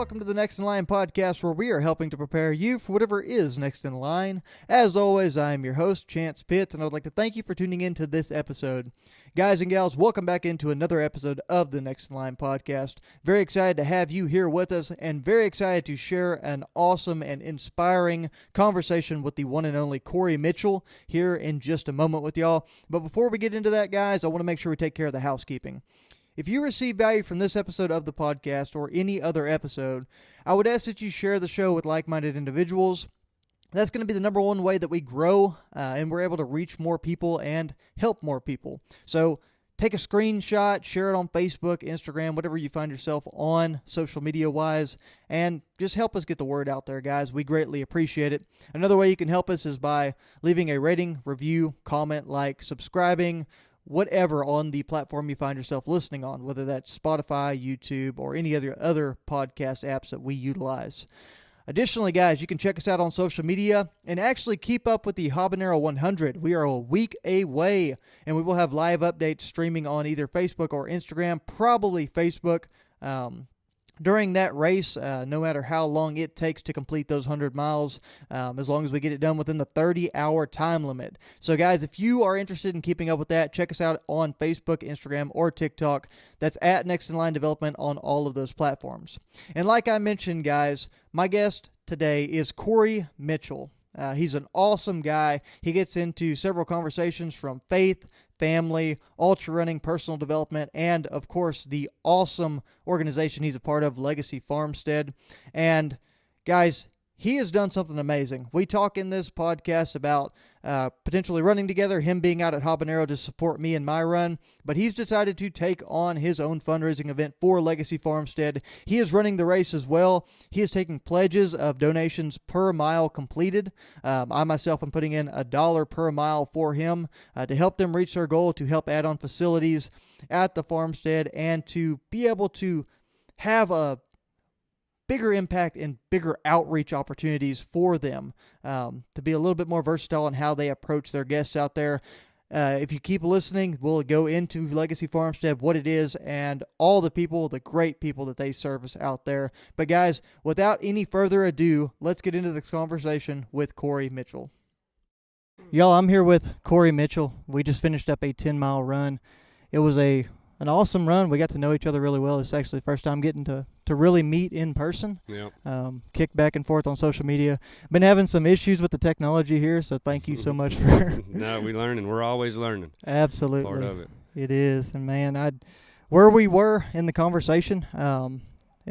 welcome to the Next in Line podcast, where we are helping to prepare you for whatever is next in line. As always, I am your host, Chance Pitts, and I would like to thank you for tuning in to this episode. Guys and gals, welcome back into another episode of the Next in Line podcast. Very excited to have you here with us, and very excited to share an awesome and inspiring conversation with the one and only Kory Mitchell here in just a moment with y'all. But before we get into that, guys, I want to make sure we take care of the housekeeping. If you receive value from this episode of the podcast or any other episode, I would ask that you share the show with like-minded individuals. That's going to be the number one way that we grow and we're able to reach more people and help more people. So take a screenshot, share it on Facebook, Instagram, whatever you find yourself on social media-wise, and just help us get the word out there, guys. We greatly appreciate it. Another way you can help us is by leaving a rating, review, comment, like, subscribing, whatever on the platform you find yourself listening on, whether that's Spotify, YouTube, or any other podcast apps that we utilize. Additionally, guys, you can check us out on social media and actually keep up with the Habanero 100. We are a week away, and we will have live updates streaming on either Facebook or Instagram, probably Facebook, during that race, no matter how long it takes to complete those 100 miles, as long as we get it done within the 30-hour time limit. So, guys, if you are interested in keeping up with that, check us out on Facebook, Instagram, or TikTok. That's at Next in Line Development on all of those platforms. And like I mentioned, guys, my guest today is Kory Mitchell. He's an awesome guy. He gets into several conversations from faith, family, ultra running, personal development, and, of course, the awesome organization he's a part of, Legacy Farmstead. And, guys, he has done something amazing. We talk in this podcast about potentially running together, him being out at Habanero to support me in my run, but he's decided to take on his own fundraising event for Legacy Farmstead. He is running the race as well. He is taking pledges of donations per mile completed. I myself am putting in $1 per mile for him to help them reach their goal, to help add on facilities at the farmstead, and to be able to have a bigger impact and bigger outreach opportunities for them, to be a little bit more versatile in how they approach their guests out there. If you keep listening, we'll go into Legacy Farmstead, what it is, and all the people, the great people that they service out there. But guys, without any further ado, let's get into this conversation with Kory Mitchell. Y'all, I'm here with Kory Mitchell. We just finished up a 10-mile run. It was an awesome run. We got to know each other really well. It's actually the first time getting to really meet in person. Yep. Kick back and forth on social media. Been having some issues with the technology here, so thank you so much for No, we learning. We're always learning. Absolutely. Part of it. It is. And man, where we were in the conversation, and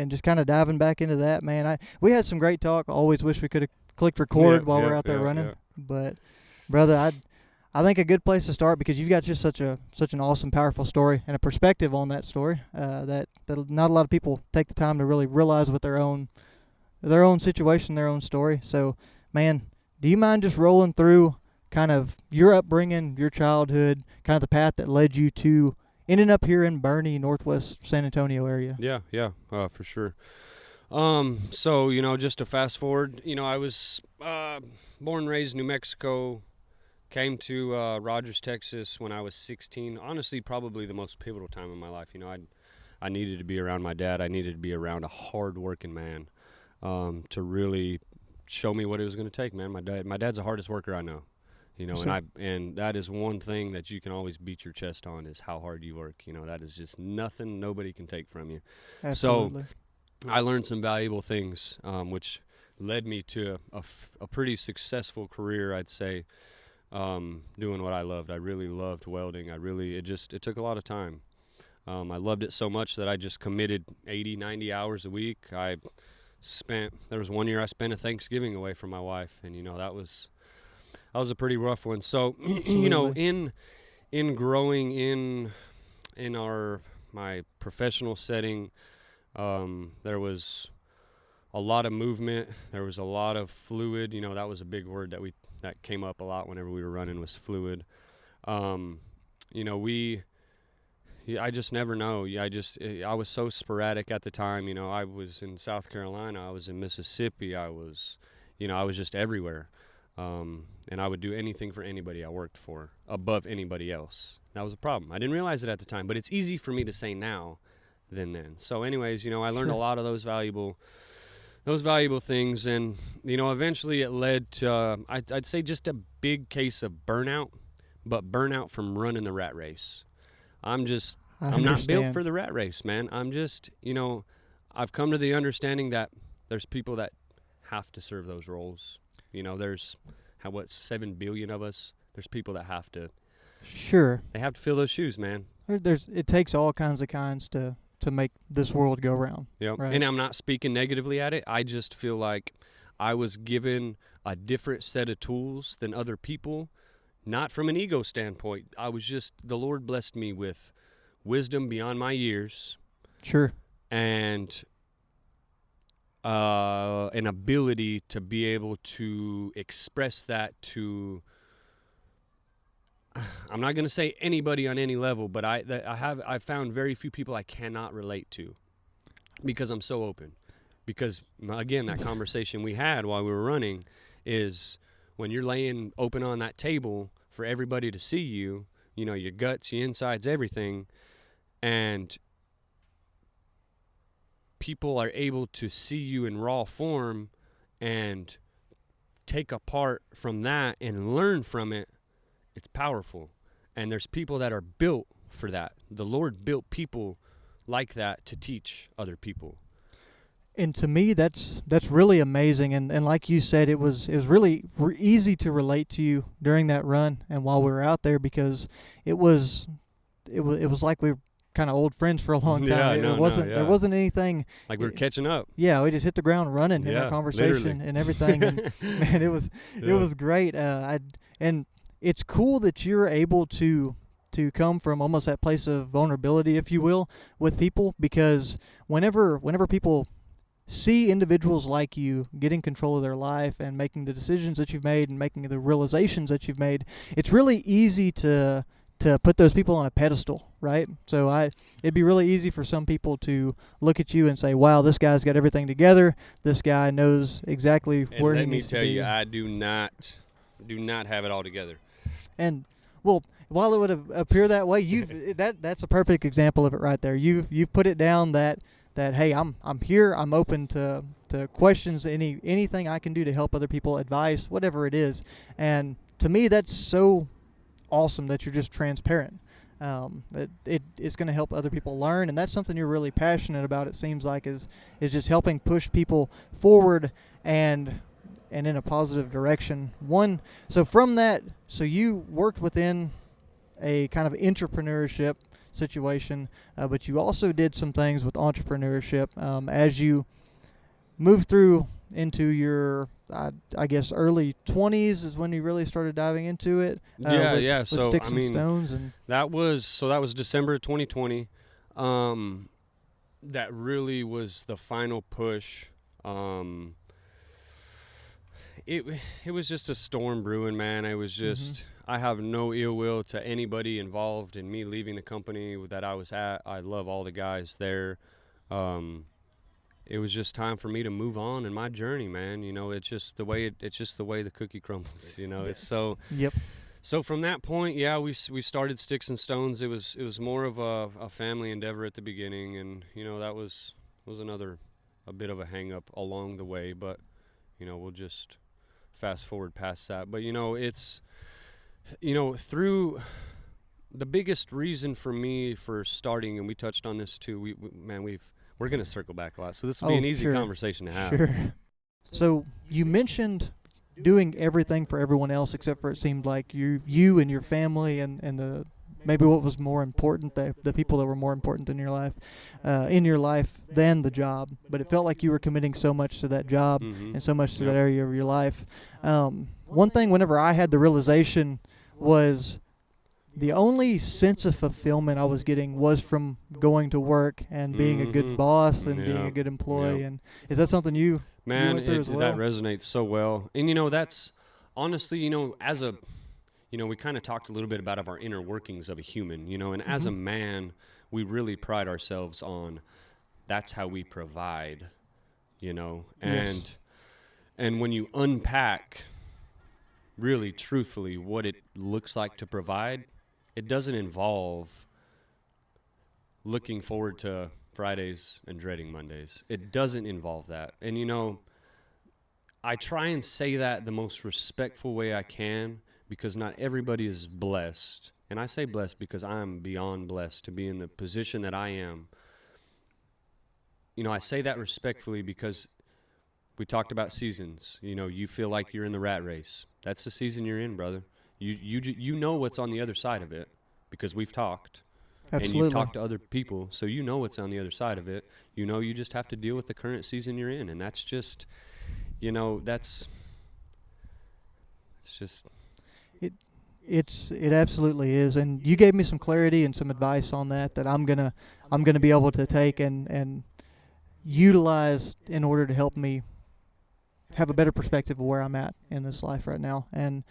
just kind of diving back into that, man, we had some great talk. Always wish we could have clicked record while we're out there running. But brother, I think a good place to start, because you've got just such an awesome, powerful story and a perspective on that story that not a lot of people take the time to really realize with their own situation, their own story. So, man, do you mind just rolling through kind of your upbringing, your childhood, kind of the path that led you to ending up here in Boerne, Northwest San Antonio area? Yeah, for sure. So, just to fast forward, I was born and raised in New Mexico. Came to Rogers, Texas when I was 16. Honestly, probably the most pivotal time in my life. I needed to be around my dad. I needed to be around a hard-working man to really show me what it was going to take, man. My dad's the hardest worker I know. Sure. And that is one thing that you can always beat your chest on, is how hard you work. That is just nothing nobody can take from you. Absolutely. So I learned some valuable things, which led me to a pretty successful career, I'd say. Doing what I loved. I really loved welding. It took a lot of time. I loved it so much that I just committed 80, 90 hours a week. There was one year I spent a Thanksgiving away from my wife, and that was a pretty rough one. So, in growing in my professional setting, there was a lot of movement. There was a lot of fluid. That was a big word that came up a lot whenever we were running, was fluid. I just never know. I was so sporadic at the time. I was in South Carolina. I was in Mississippi. I was just everywhere. And I would do anything for anybody I worked for above anybody else. That was a problem. I didn't realize it at the time, but it's easy for me to say now than then. So anyways, I learned Sure. a lot of those valuable things, and eventually it led to I'd say just a big case of burnout, but burnout from running the rat race. I'm I not built understand. for the rat race, man. I'm just, I've come to the understanding that there's people that have to serve those roles. There's 7 billion of us. There's people that Sure. they have to fill those shoes, man. It takes all kinds of kinds to make this world go round. Yep. Right. And I'm not speaking negatively at it. I just feel like I was given a different set of tools than other people, not from an ego standpoint. The Lord blessed me with wisdom beyond my years Sure. and an ability to be able to express that to, I'm not going to say anybody on any level, but I've found very few people I cannot relate to because I'm so open. Because, again, that conversation we had while we were running is when you're laying open on that table for everybody to see you, your guts, your insides, everything, and people are able to see you in raw form and take apart from that and learn from it, it's powerful. And there's people that are built for that. The Lord built people like that to teach other people. And to me, that's really amazing. And like you said, it was really easy to relate to you during that run and while we were out there, because it was like we were kind of old friends for a long time. There wasn't anything like we were catching up. Yeah, we just hit the ground running in our conversation literally. And everything. And man, it was great. And it's cool that you're able to come from almost that place of vulnerability, if you will, with people, because whenever people see individuals like you getting control of their life and making the decisions that you've made and making the realizations that you've made, it's really easy to put those people on a pedestal, right? So it'd be really easy for some people to look at you and say, wow, this guy's got everything together. This guy knows exactly where he needs to be. Let me tell you, I do not have it all together. And, well, while it would appear that way, that's a perfect example of it right there. You've put it down that hey, I'm here, I'm open to questions, anything I can do to help other people, advice, whatever it is. And to me, that's so awesome that you're just transparent. It's going to help other people learn, and that's something you're really passionate about, it seems like, is just helping push people forward and in a positive direction. So from that, so you worked within a kind of entrepreneurship situation, but you also did some things with entrepreneurship as you moved through into your I guess early 20s is when you really started diving into it. With So Sticks and Stones, and that was December of 2020. That really was the final push. It was just a storm brewing, man. I was just I have no ill will to anybody involved in me leaving the company that I was at. I love all the guys there. It was just time for me to move on in my journey, man. It's just the way the cookie crumbles. It's so. Yep. So from that point, we started Sticks and Stones. It was more of a family endeavor at the beginning, and that was a bit of a hang up along the way, but we'll just fast forward past that. But it's through the biggest reason for me for starting, and we touched on this too. We're going to circle back a lot, so this will be an easy conversation to have. Sure. So you mentioned doing everything for everyone else, except for it seemed like you and your family and the maybe what was more important, the people that were more important in your life than the job. But it felt like you were committing so much to that job and so much to that area of your life. One thing, whenever I had the realization, was the only sense of fulfillment I was getting was from going to work and being a good boss and being a good employee. And is that something you went through as well? That resonates so well. And that's honestly, as a we kind of talked a little bit about our inner workings of a human, and as a man, we really pride ourselves on that's how we provide, and when you unpack really truthfully what it looks like to provide, it doesn't involve looking forward to Fridays and dreading Mondays. It doesn't involve that. And, you know, I try and say that the most respectful way I can, because not everybody is blessed. And I say blessed because I'm beyond blessed to be in the position that I am. You know, I say that respectfully because we talked about seasons. You know, you feel like you're in the rat race. That's the season you're in, brother. You know what's on the other side of it because we've talked. Absolutely. And you've talked to other people, so you know what's on the other side of it. You know, you just have to deal with the current season you're in, and that's just, you know, it's just. It absolutely is, and you gave me some clarity and some advice on that I'm gonna be able to take and utilize in order to help me have a better perspective of where I'm at in this life right now. And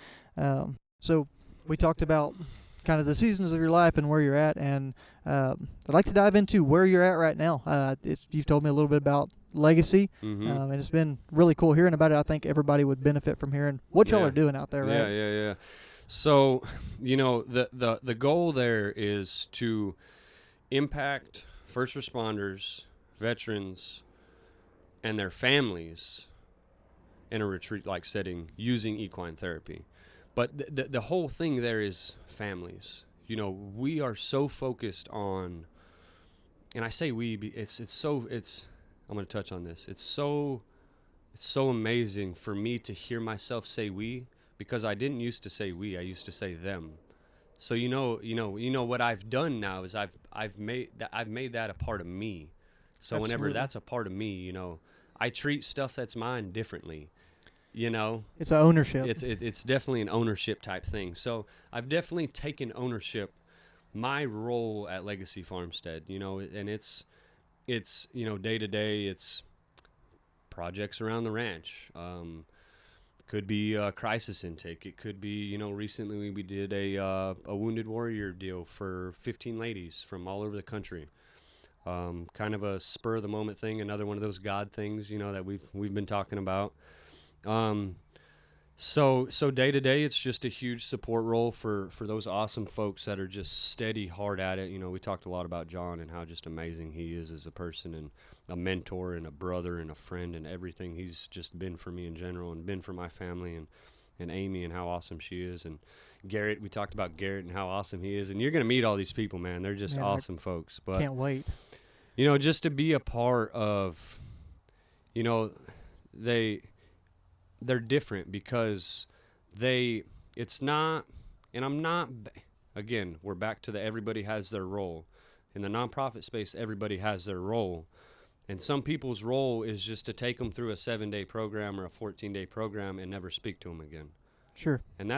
so we talked about kind of the seasons of your life and where you're at, and I'd like to dive into where you're at right now. You've told me a little bit about Legacy, and it's been really cool hearing about it. I think everybody would benefit from hearing what y'all are doing out there, right? Yeah. So, you know, the goal there is to impact first responders, veterans, and their families in a retreat-like setting using equine therapy. But the whole thing there is families. You know, we are so focused on, and I say we, I'm going to touch on this. It's so amazing for me to hear myself say we, because I didn't used to say we, I used to say them. So you know what I've done now is I've made that a part of me. So Absolutely. Whenever that's a part of me, you know, I treat stuff that's mine differently. You know, it's an ownership. It's definitely an ownership type thing. So I've definitely taken ownership, my role at Legacy Farmstead. You know, and it's you know, day to day, it's projects around the ranch. Could be a crisis intake. It could be, you know, recently we did a wounded warrior deal for 15 ladies from all over the country. Kind of a spur of the moment thing. Another one of those God things, you know, that we've been talking about. So day to day, it's just a huge support role for those awesome folks that are just steady, hard at it. You know, we talked a lot about John and how just amazing he is as a person and a mentor and a brother and a friend and everything he's just been for me in general and been for my family, and Amy and how awesome she is, and Garrett. We talked about Garrett and how awesome he is, and you're going to meet all these people, man. They're just awesome folks. But can't wait. You know, just to be a part of, you know, they're different because it's not, and I'm not, again, we're back to the everybody has their role. In the nonprofit space, everybody has their role. And some people's role is just to take them through a 7-day program or a 14-day program and never speak to them again. Sure. And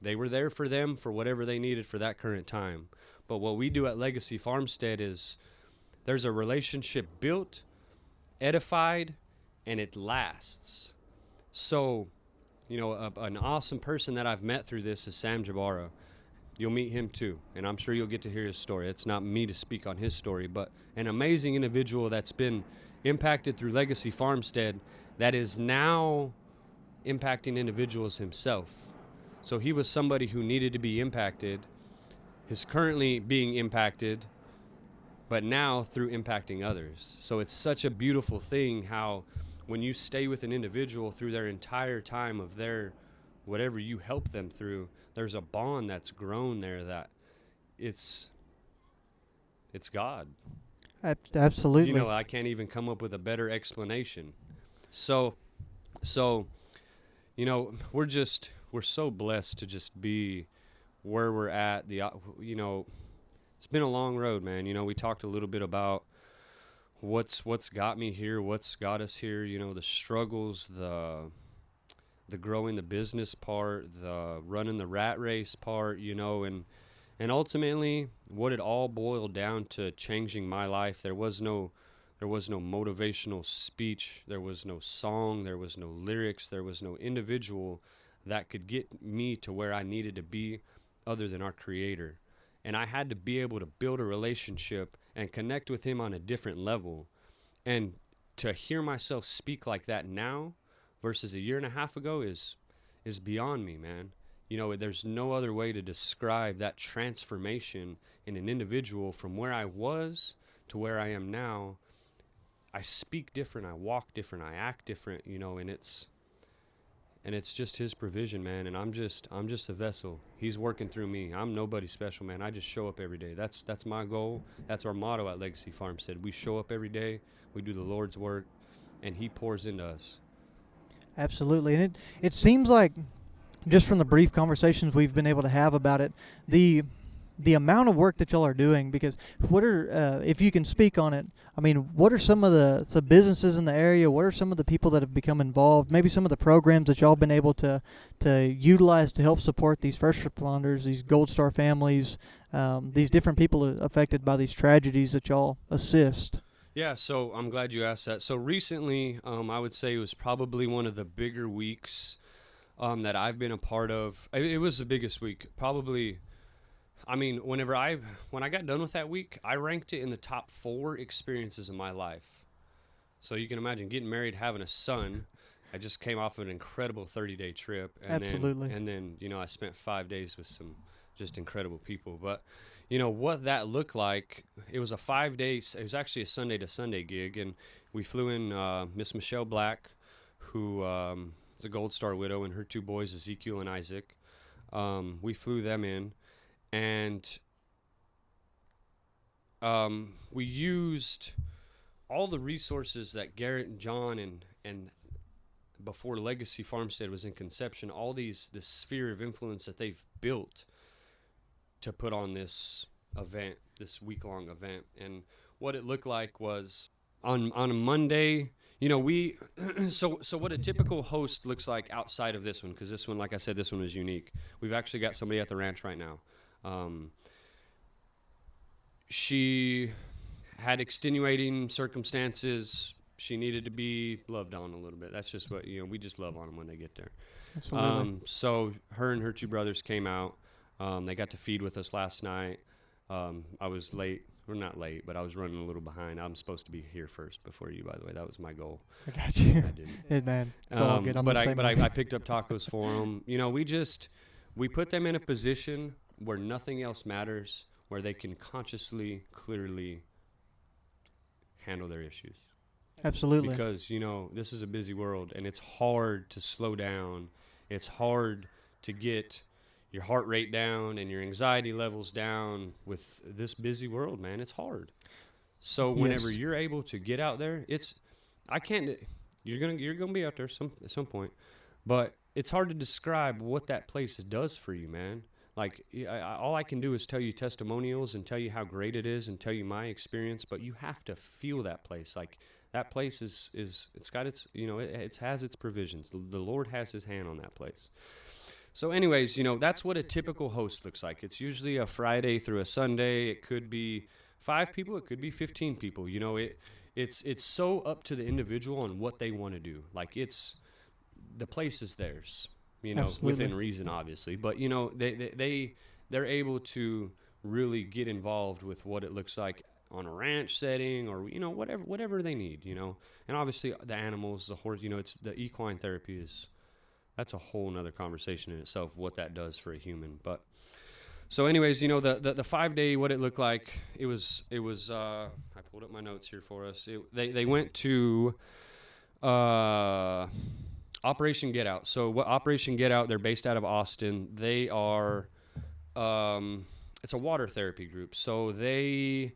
they were there for them for whatever they needed for that current time. But what we do at Legacy Farmstead is there's a relationship built, edified, and it lasts. So, you know, an awesome person that I've met through this is Sam Jabara. You'll meet him too, and I'm sure you'll get to hear his story. It's not me to speak on his story, but an amazing individual that's been impacted through Legacy Farmstead that is now impacting individuals himself. So he was somebody who needed to be impacted, is currently being impacted, but now through impacting others. So it's such a beautiful thing how when you stay with an individual through their entire time of their whatever you help them through, there's a bond that's grown there that it's God. Absolutely. You know, I can't even come up with a better explanation. So, you know, we're so blessed to just be where we're at. You know, it's been a long road, man. You know, we talked a little bit about what's got me here, what's got us here, you know, the struggles, the growing the business part, the running the rat race part, you know, and ultimately what it all boiled down to changing my life. There was no motivational speech, there was no song, there was no lyrics, there was no individual that could get me to where I needed to be other than our Creator. And I had to be able to build a relationship and connect with him on a different level. And to hear myself speak like that now versus a year and a half ago is beyond me, man. You know, there's no other way to describe that transformation in an individual from where I was to where I am now, I speak different, I walk different, I act different, and it's just his provision, man. And I'm just a vessel. He's working through me. I'm nobody special, man. I just show up every day. That's my goal. That's our motto at Legacy Farmstead. We show up every day. We do the Lord's work, and he pours into us. Absolutely. And it seems like, just from the brief conversations we've been able to have about it, the amount of work that y'all are doing, because what are, if you can speak on it, I mean, what are some of the businesses in the area? What are some of the people that have become involved? Maybe some of the programs that y'all been able to utilize to help support these first responders, these Gold Star families, these different people affected by these tragedies that y'all assist? Yeah, so I'm glad you asked that. So recently, I would say it was probably one of the bigger weeks that I've been a part of. It was the biggest week, probably. I mean, when I got done with that week, I ranked it in the top 4 experiences of my life. So you can imagine getting married, having a son. I just came off of an incredible 30-day trip. And Absolutely. Then, I spent 5 days with some just incredible people. But, what that looked like, it was a 5-day, it was actually a Sunday to Sunday gig. And we flew in Miss Michelle Black, who is a Gold Star widow, and her 2 boys, Ezekiel and Isaac. We flew them in. And we used all the resources that Garrett and John and before Legacy Farmstead was in conception, all this sphere of influence that they've built to put on this event, this week-long event. And what it looked like was on a Monday, we so what a typical host looks like outside of this one, because this one, like I said, this one is unique. We've actually got somebody at the ranch right now. She had extenuating circumstances. She needed to be loved on a little bit. That's just what, we just love on them when they get there. Absolutely. So her and her 2 brothers came out. They got to feed with us last night. I was late. We're not late, but I was running a little behind. I'm supposed to be here first before you, by the way. That was my goal. I got you. I didn't. Hey, man. It's all good. But I picked up tacos for them. We put them in a position where nothing else matters, where they can consciously, clearly handle their issues. Absolutely. Because, this is a busy world, and it's hard to slow down. It's hard to get your heart rate down and your anxiety levels down with this busy world, man. It's hard. So whenever you're able to get out there, you're gonna be out there at some point, but it's hard to describe what that place does for you, man. Like, all I can do is tell you testimonials and tell you how great it is and tell you my experience, but you have to feel that place. Like, that place is it's got its, it has its provisions. The Lord has his hand on that place. So anyways, that's what a typical host looks like. It's usually a Friday through a Sunday. It could be 5 people. It could be 15 people. It's so up to the individual on what they want to do. Like, the place is theirs. Absolutely. Within reason, obviously. But, they're able to really get involved with what it looks like on a ranch setting or, whatever they need, And obviously the animals, the horse, it's the equine therapy that's a whole nother conversation in itself, what that does for a human. But so anyways, the 5-day, what it looked like, it was I pulled up my notes here for us. They went to Operation Get Out. So what Operation Get Out, they're based out of Austin. They are, it's a water therapy group. So they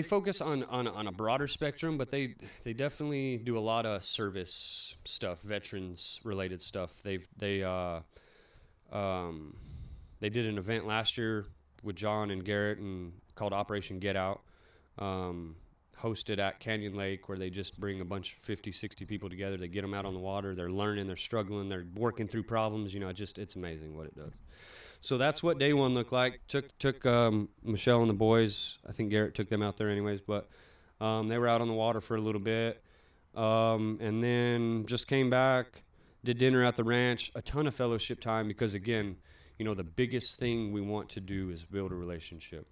focus on a broader spectrum, but they definitely do a lot of service stuff, veterans related stuff. They did an event last year with John and Garrett and called Operation Get Out. Hosted at Canyon Lake, where they just bring a bunch of 50, 60 people together. They get them out on the water. They're learning, they're struggling, they're working through problems. It's amazing what it does. So that's what day 1 looked like. Took Michelle and the boys. I think Garrett took them out there anyways, but they were out on the water for a little bit. And then just came back, did dinner at the ranch, a ton of fellowship time because, again, the biggest thing we want to do is build a relationship.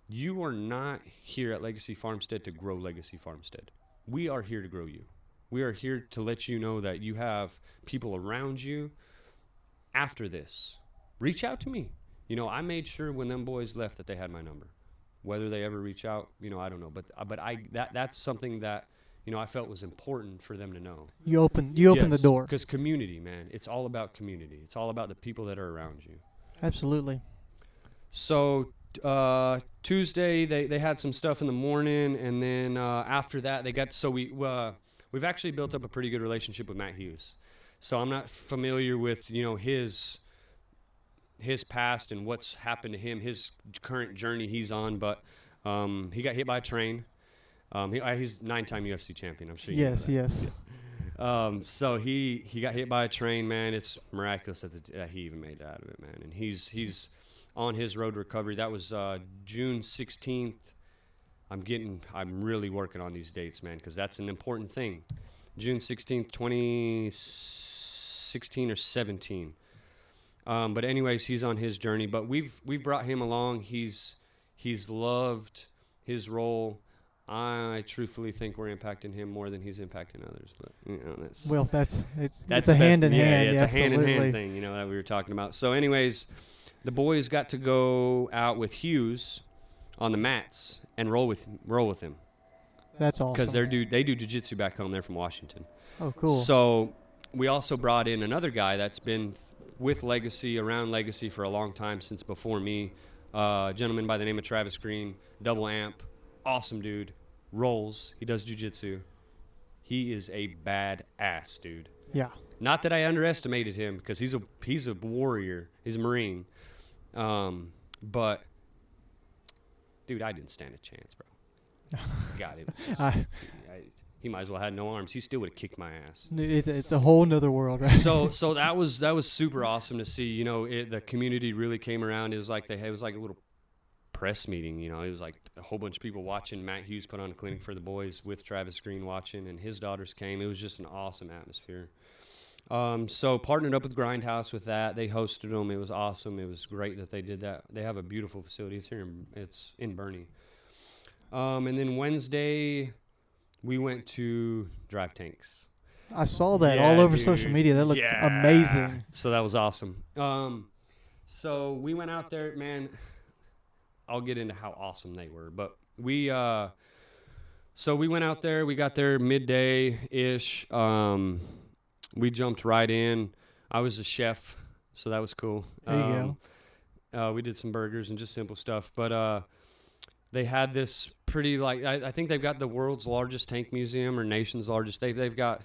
You are not here at Legacy Farmstead to grow Legacy Farmstead. We are here to grow you. We are here to let you know that you have people around you. After this, reach out to me. I made sure when them boys left that they had my number. Whether they ever reach out, I don't know. But that's something that I felt was important for them to know. You open the door. Because community, man, it's all about community. It's all about the people that are around you. Absolutely. So Tuesday they had some stuff in the morning, and then after that they got we've actually built up a pretty good relationship with Matt Hughes. So I'm not familiar with his past and what's happened to him, his current journey he's on, but he got hit by a train. He's 9-time UFC champion. I'm sure you know that. Yes. So he got hit by a train, man. It's miraculous that he even made it out of it, man. And he's on his road to recovery. That was June 16th. I'm really working on these dates, man, because that's an important thing. June 16th, 2016 or 17. But anyways, he's on his journey. But we've brought him along. He's loved his role. I truthfully think we're impacting him more than he's impacting others. But that's a hand in hand. It's yeah, a hand in hand thing, that we were talking about. So, anyways, the boys got to go out with Hughes on the mats and roll with him. That's awesome. Because they do jiu-jitsu back home. They're from Washington. Oh, cool. So we also brought in another guy that's been with Legacy, around Legacy for a long time, since before me. A gentleman by the name of Travis Green, double amp, awesome dude, rolls. He does jiu-jitsu. He is a badass dude. Yeah. Not that I underestimated him, because he's a warrior. He's a Marine. But dude, I didn't stand a chance, bro. God, he might as well have no arms. He still would have kicked my ass. It's a whole nother world, right? So that was super awesome to see. The community really came around. It was like a little press meeting. It was like a whole bunch of people watching. Matt Hughes put on a clinic for the boys with Travis Green watching, and his daughters came. It was just an awesome atmosphere. So partnered up with Grindhouse with that. They hosted them. It was awesome. It was great that they did that. They have a beautiful facility. It's in Bernie. And then Wednesday, we went to Drive Tanks. I saw that all over social media. That looked amazing. So that was awesome. So we went out there, man. I'll get into how awesome they were, but we went out there. We got there midday-ish. We jumped right in. I was the chef, so that was cool. There you go. We did some burgers and just simple stuff, but they had this pretty, I think they've got the world's largest tank museum, or nation's largest. They've got,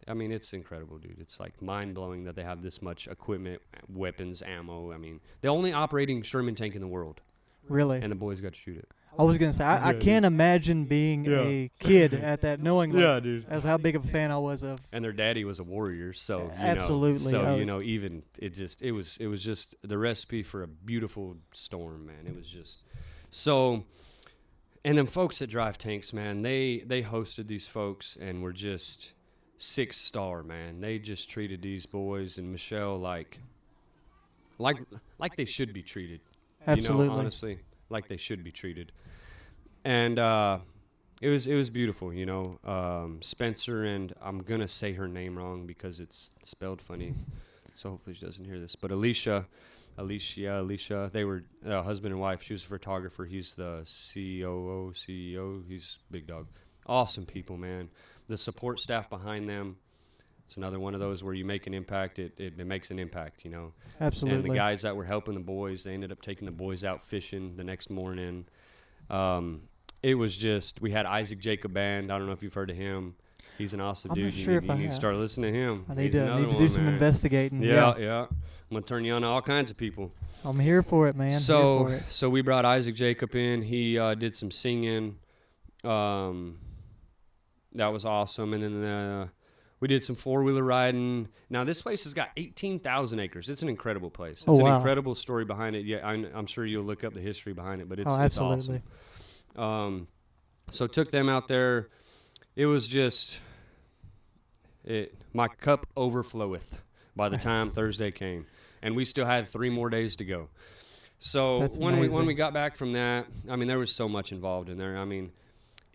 it's incredible, dude. It's like mind-blowing that they have this much equipment, weapons, ammo. The only operating Sherman tank in the world. Really? And the boys got to shoot it. I was going to say, I can't imagine being a kid at that, knowing dude, how big of a fan I was of. And their daddy was a warrior, so absolutely. Even it was just the recipe for a beautiful storm, man. It was just so. And then folks at Drive Tanks, man, they hosted these folks and were just 6-star, man. They just treated these boys and Michelle like they should be treated. Absolutely. Honestly, like they should be treated. And it was beautiful, Spencer, and I'm going to say her name wrong because it's spelled funny, so hopefully she doesn't hear this. But Alicia, they were husband and wife. She was a photographer. He's the CEO. He's big dog. Awesome people, man. The support staff behind them. It's another one of those where you make an impact, it makes an impact, Absolutely. And the guys that were helping the boys, they ended up taking the boys out fishing the next morning. It was just, we had Isaac Jacob Band. I don't know if you've heard of him. He's an awesome dude. You need to start listening to him. I need to do some investigating. Yeah. I'm going to turn you on to all kinds of people. I'm here for it, man. So we brought Isaac Jacob in. He did some singing. That was awesome. And then we did some four-wheeler riding. Now, this place has got 18,000 acres. It's an incredible place. It's an incredible story behind it. Yeah, I'm sure you'll look up the history behind it, but it's absolutely. Awesome. So took them out there. It was just my cup overfloweth by the time Thursday came, and we still had 3 more days to go. So when we got back from that, there was so much involved in there.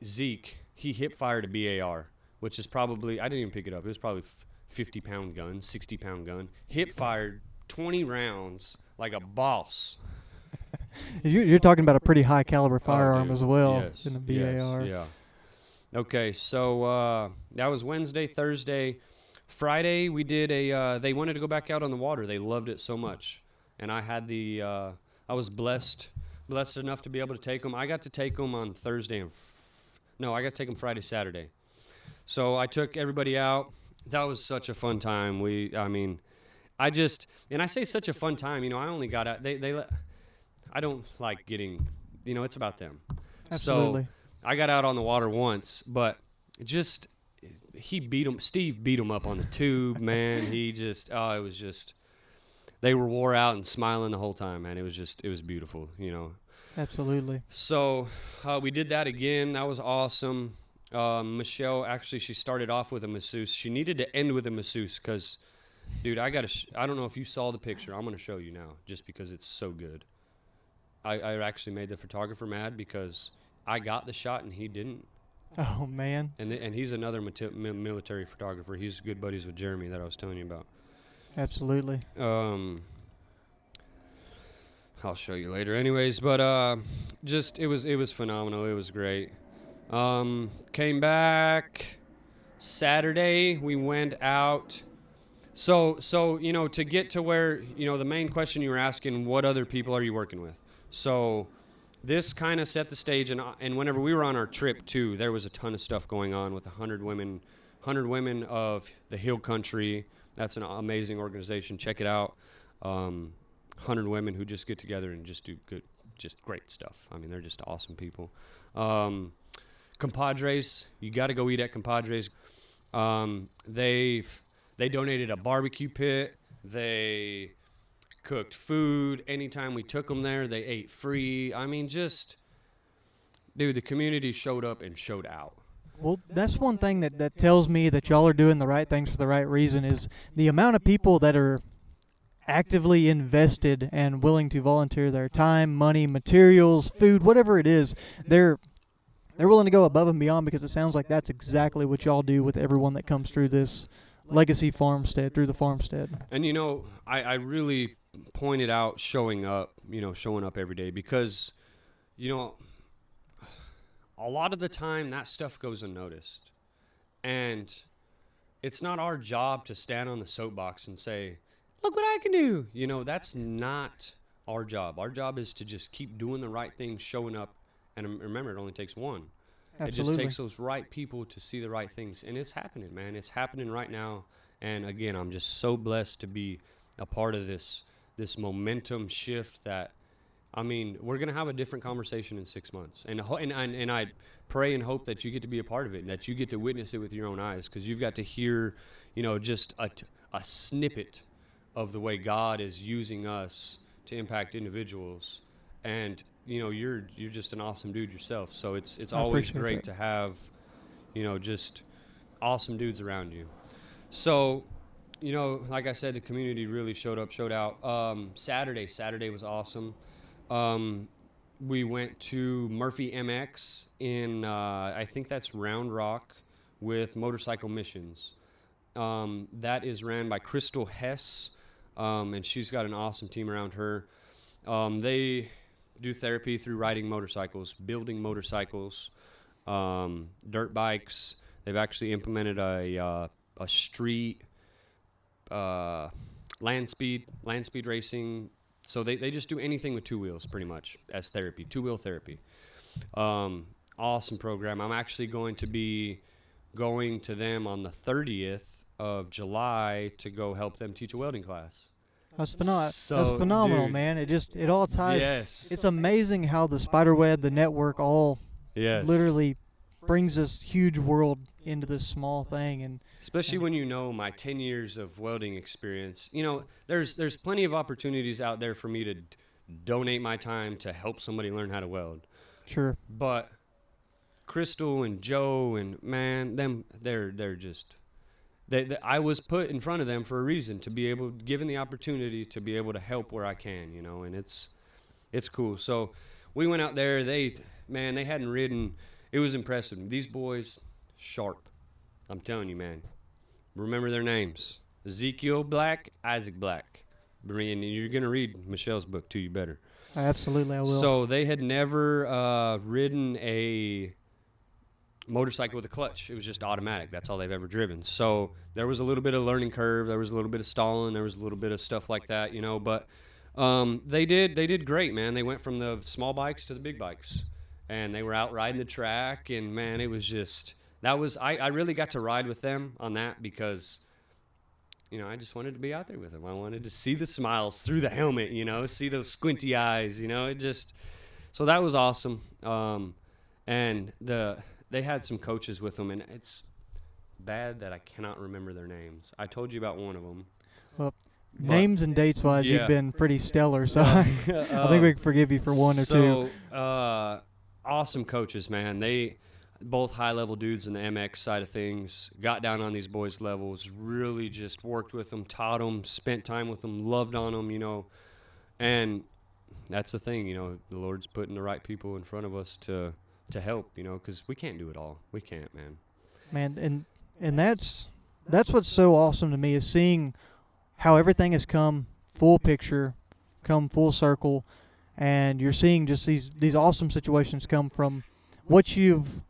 Zeke, he hip fired a BAR, which is probably, I didn't even pick it up. It was probably 50-pound gun, 60-pound gun. Hip fired 20 rounds like a boss. You're talking about a pretty high caliber firearm dude, as well yes, in a yes, BAR. yeah. Okay, so that was Wednesday, Thursday. Friday, we did they wanted to go back out on the water. They loved it so much. And I had I was blessed enough to be able to take them. I got to take them on Thursday no, I got to take them Friday, Saturday. So I took everybody out. That was such a fun time. And I say such a fun time, I only got out, I don't like getting, it's about them. Absolutely. So I got out on the water once, but just Steve beat him up on the tube, man. It was just, they were wore out and smiling the whole time, man. It was beautiful, Absolutely. So we did that again. That was awesome. Michelle, actually, she started off with a masseuse. She needed to end with a masseuse because, dude, I don't know if you saw the picture. I'm going to show you now just because it's so good. I actually made the photographer mad because I got the shot and he didn't. Oh, man. And he's another military photographer. He's good buddies with Jeremy that I was telling you about. Absolutely. I'll show you later. Anyways, but it was phenomenal. It was great. Came back Saturday. We went out. So to get to where the main question you were asking, what other people are you working with? So this kind of set the stage, and whenever we were on our trip too, there was a ton of stuff going on with 100 women of the Hill Country. That's an amazing organization. Check it out. 100 women who just get together and just do great stuff. I mean, they're just awesome people. Compadres, you got to go eat at Compadres. They donated a barbecue pit. They cooked food. Anytime we took them there, they ate free. I mean, dude, the community showed up and showed out. Well, that's one thing that tells me that y'all are doing the right things for the right reason is the amount of people that are actively invested and willing to volunteer their time, money, materials, food, whatever it is. They're willing to go above and beyond because it sounds like that's exactly what y'all do with everyone that comes through this Legacy Farmstead, through the Farmstead. And, I really pointed out showing up every day because, a lot of the time that stuff goes unnoticed. And it's not our job to stand on the soapbox and say, look what I can do. That's not our job. Our job is to just keep doing the right thing, showing up. And remember, it only takes one. Absolutely. It just takes those right people to see the right things. And it's happening, man. It's happening right now. And again, I'm just so blessed to be a part of this momentum shift that, we're going to have a different conversation in 6 months. And I pray and hope that you get to be a part of it and that you get to witness it with your own eyes because you've got to hear, just a snippet of the way God is using us to impact individuals. And, you're just an awesome dude yourself. So it's always great to have, just awesome dudes around you. So, like I said, the community really showed out. Saturday was awesome. We went to Murphy MX in, I think that's Round Rock with Motorcycle Missions. That is ran by Crystal Hess, and she's got an awesome team around her. They do therapy through riding motorcycles, building motorcycles, dirt bikes. They've actually implemented a street land speed racing. So they just do anything with two wheels pretty much as therapy, two-wheel therapy. Awesome program. I'm actually going to be going to them on the 30th of July to go help them teach a welding class. That's phenomenal, dude, man. It all ties. Yes. It's amazing how the spiderweb, the network, all literally brings this huge world into this small thing. And especially when my 10 years of welding experience, there's plenty of opportunities out there for me to donate my time to help somebody learn how to weld. Sure. But Crystal and Joe and they're just. I was put in front of them for a reason, to be able, given the opportunity to be able to help where I can, and it's cool. So we went out there. They hadn't ridden. It was impressive. These boys, sharp. I'm telling you, man. Remember their names: Ezekiel Black, Isaac Black. And you're gonna read Michelle's book too. You better. Absolutely, I will. So they had never ridden a motorcycle with a clutch. It was just automatic. That's all they've ever driven. So there was a little bit of learning curve. There was a little bit of stalling. There was a little bit of stuff like that, But they did great, man. They went from the small bikes to the big bikes, and they were out riding the track. And man, it was just I really got to ride with them on that because I just wanted to be out there with them. I wanted to see the smiles through the helmet, see those squinty eyes, so that was awesome. And they had some coaches with them, and it's bad that I cannot remember their names. I told you about one of them. Well, names and dates-wise, you've been pretty stellar, so I think we can forgive you for one or two. Awesome coaches, man. They both high-level dudes in the MX side of things, got down on these boys' levels, really just worked with them, taught them, spent time with them, loved on them, And that's the thing, the Lord's putting the right people in front of us to help, because we can't do it all. We can't, man. Man, and that's what's so awesome to me is seeing how everything has come full picture, come full circle, and you're seeing just these awesome situations come from what you've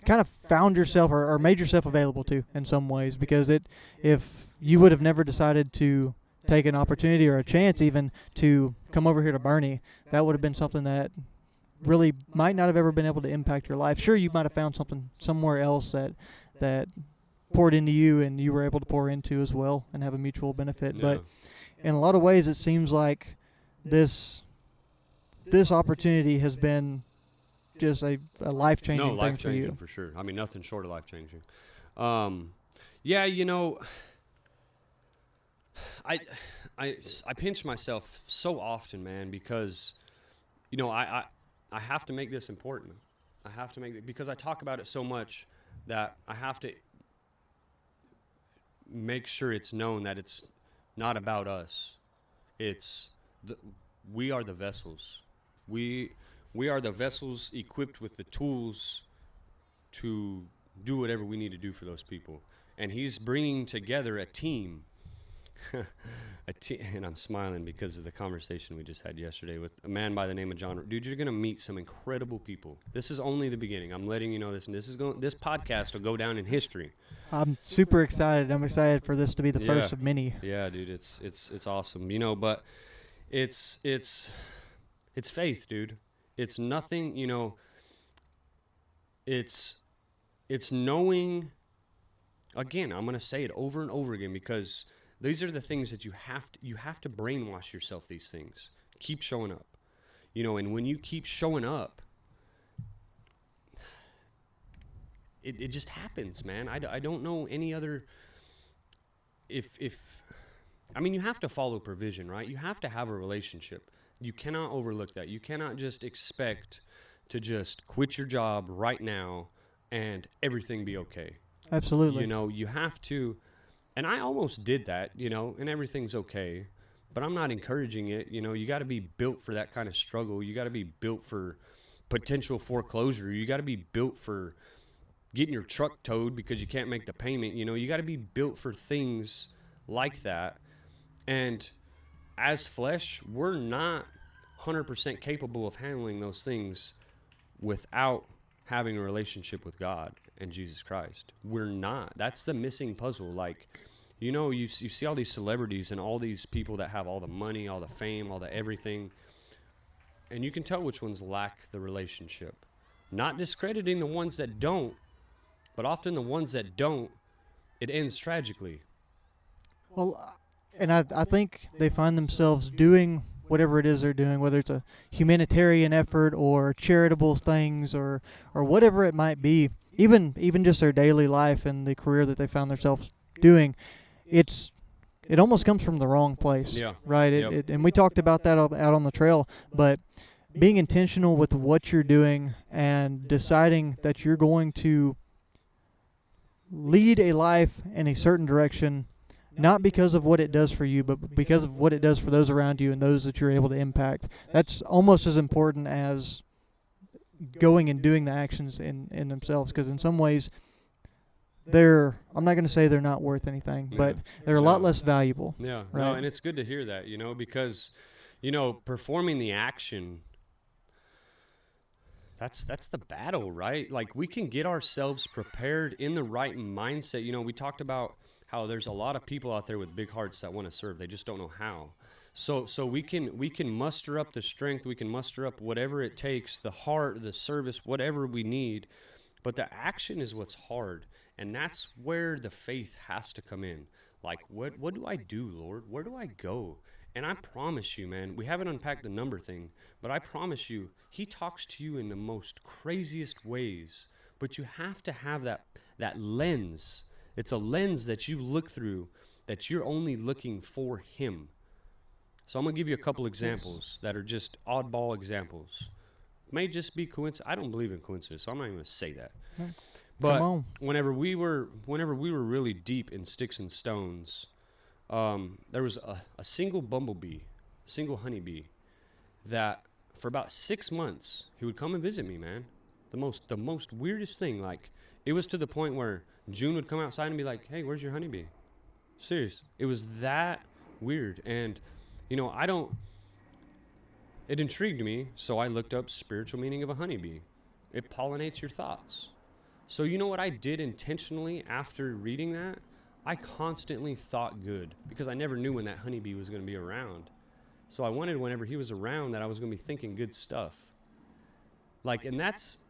kind of found yourself or made yourself available to in some ways, because if you would have never decided to take an opportunity or a chance even to come over here to Bernie, that would have been something that really might not have ever been able to impact your life. Sure, you might have found something somewhere else that poured into you and you were able to pour into as well and have a mutual benefit. Yeah. But in a lot of ways, it seems like this opportunity has been just a life-changing thing for you. For sure. I mean, nothing short of life-changing. I pinch myself so often, man, because, I have to make this important. I have to make it because I talk about it so much that I have to make sure it's known that it's not about us. We are the vessels. We are the vessels equipped with the tools to do whatever we need to do for those people. And he's bringing together a team. And I'm smiling because of the conversation we just had yesterday with a man by the name of John. Dude, you're going to meet some incredible people. This is only the beginning. I'm letting you know this. And this podcast will go down in history. I'm super excited. I'm excited for this to be the first of many. Yeah, dude, it's awesome. But it's faith, dude. It's nothing, it's knowing. Again, I'm going to say it over and over again because these are the things that you have to brainwash yourself these things. Keep showing up. And when you keep showing up, it just happens, man. I don't know any other you have to follow provision, right? You have to have a relationship. You cannot overlook that. You cannot just expect to just quit your job right now and everything be okay. Absolutely. You have to. And I almost did that, and everything's okay. But I'm not encouraging it. You got to be built for that kind of struggle. You got to be built for potential foreclosure. You got to be built for getting your truck towed because you can't make the payment. You got to be built for things like that. And as flesh, we're not 100% capable of handling those things without having a relationship with God and Jesus Christ. We're not. That's the missing puzzle. Like, you see all these celebrities and all these people that have all the money, all the fame, all the everything, and you can tell which ones lack the relationship. Not discrediting the ones that don't, but often the ones that don't, it ends tragically. Well, and I think they find themselves doing whatever it is they're doing, whether it's a humanitarian effort or charitable things or whatever it might be, even just their daily life and the career that they found themselves doing, it almost comes from the wrong place, right? And we talked about that out on the trail, but being intentional with what you're doing and deciding that you're going to lead a life in a certain direction, not because of what it does for you, but because of what it does for those around you and those that you're able to impact. That's almost as important as going and doing the actions in themselves, because in some ways, I'm not going to say they're not worth anything, but they're a lot less valuable. Yeah, right? No, and it's good to hear that, because, Performing the action, that's the battle, right? Like, we can get ourselves prepared in the right mindset. We talked about how there's a lot of people out there with big hearts that want to serve. They just don't know how. So we can muster up the strength, we can muster up whatever it takes, the heart, the service, whatever we need. But the action is what's hard, and that's where the faith has to come in. Like, what do I do, Lord? Where do I go? And I promise you, man, we haven't unpacked the number thing, but I promise you, he talks to you in the most craziest ways. But you have to have that lens. It's a lens that you look through, that you're only looking for him. So I'm going to give you a couple examples that are just oddball examples. May just be coincidence. I don't believe in coincidence, so I'm not even going to say that. But whenever we were really deep in sticks and stones, there was a single bumblebee, a single honeybee, that for about 6 months he would come and visit me, man. The most weirdest thing. Like, it was to the point where June would come outside and be like, "Hey, where's your honeybee?" Serious. It was that weird. And it intrigued me, so I looked up spiritual meaning of a honeybee. It pollinates your thoughts. So you know what I did intentionally after reading that? I constantly thought good, because I never knew when that honeybee was going to be around. So I wanted, whenever he was around, that I was going to be thinking good stuff. Like, and it's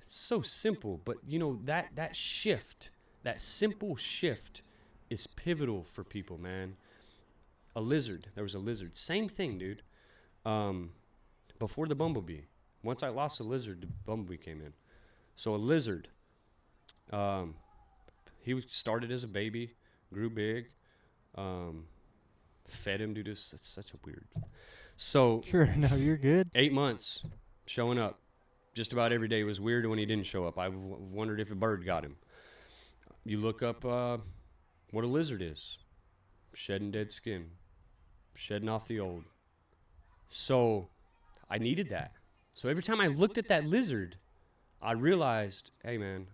so simple, but that shift, that simple shift is pivotal for people, man. There was a lizard. Same thing, dude. Before the bumblebee. Once I lost the lizard, the bumblebee came in. So a lizard, he started as a baby, grew big, fed him, dude. That's such a weird. So sure, no, you're good. 8 months, showing up just about every day. It was weird when he didn't show up. I wondered if a bird got him. You look up what a lizard is. Shedding dead skin. Shedding off the old. So I needed that. So every time I looked at that lizard, I realized, hey, man,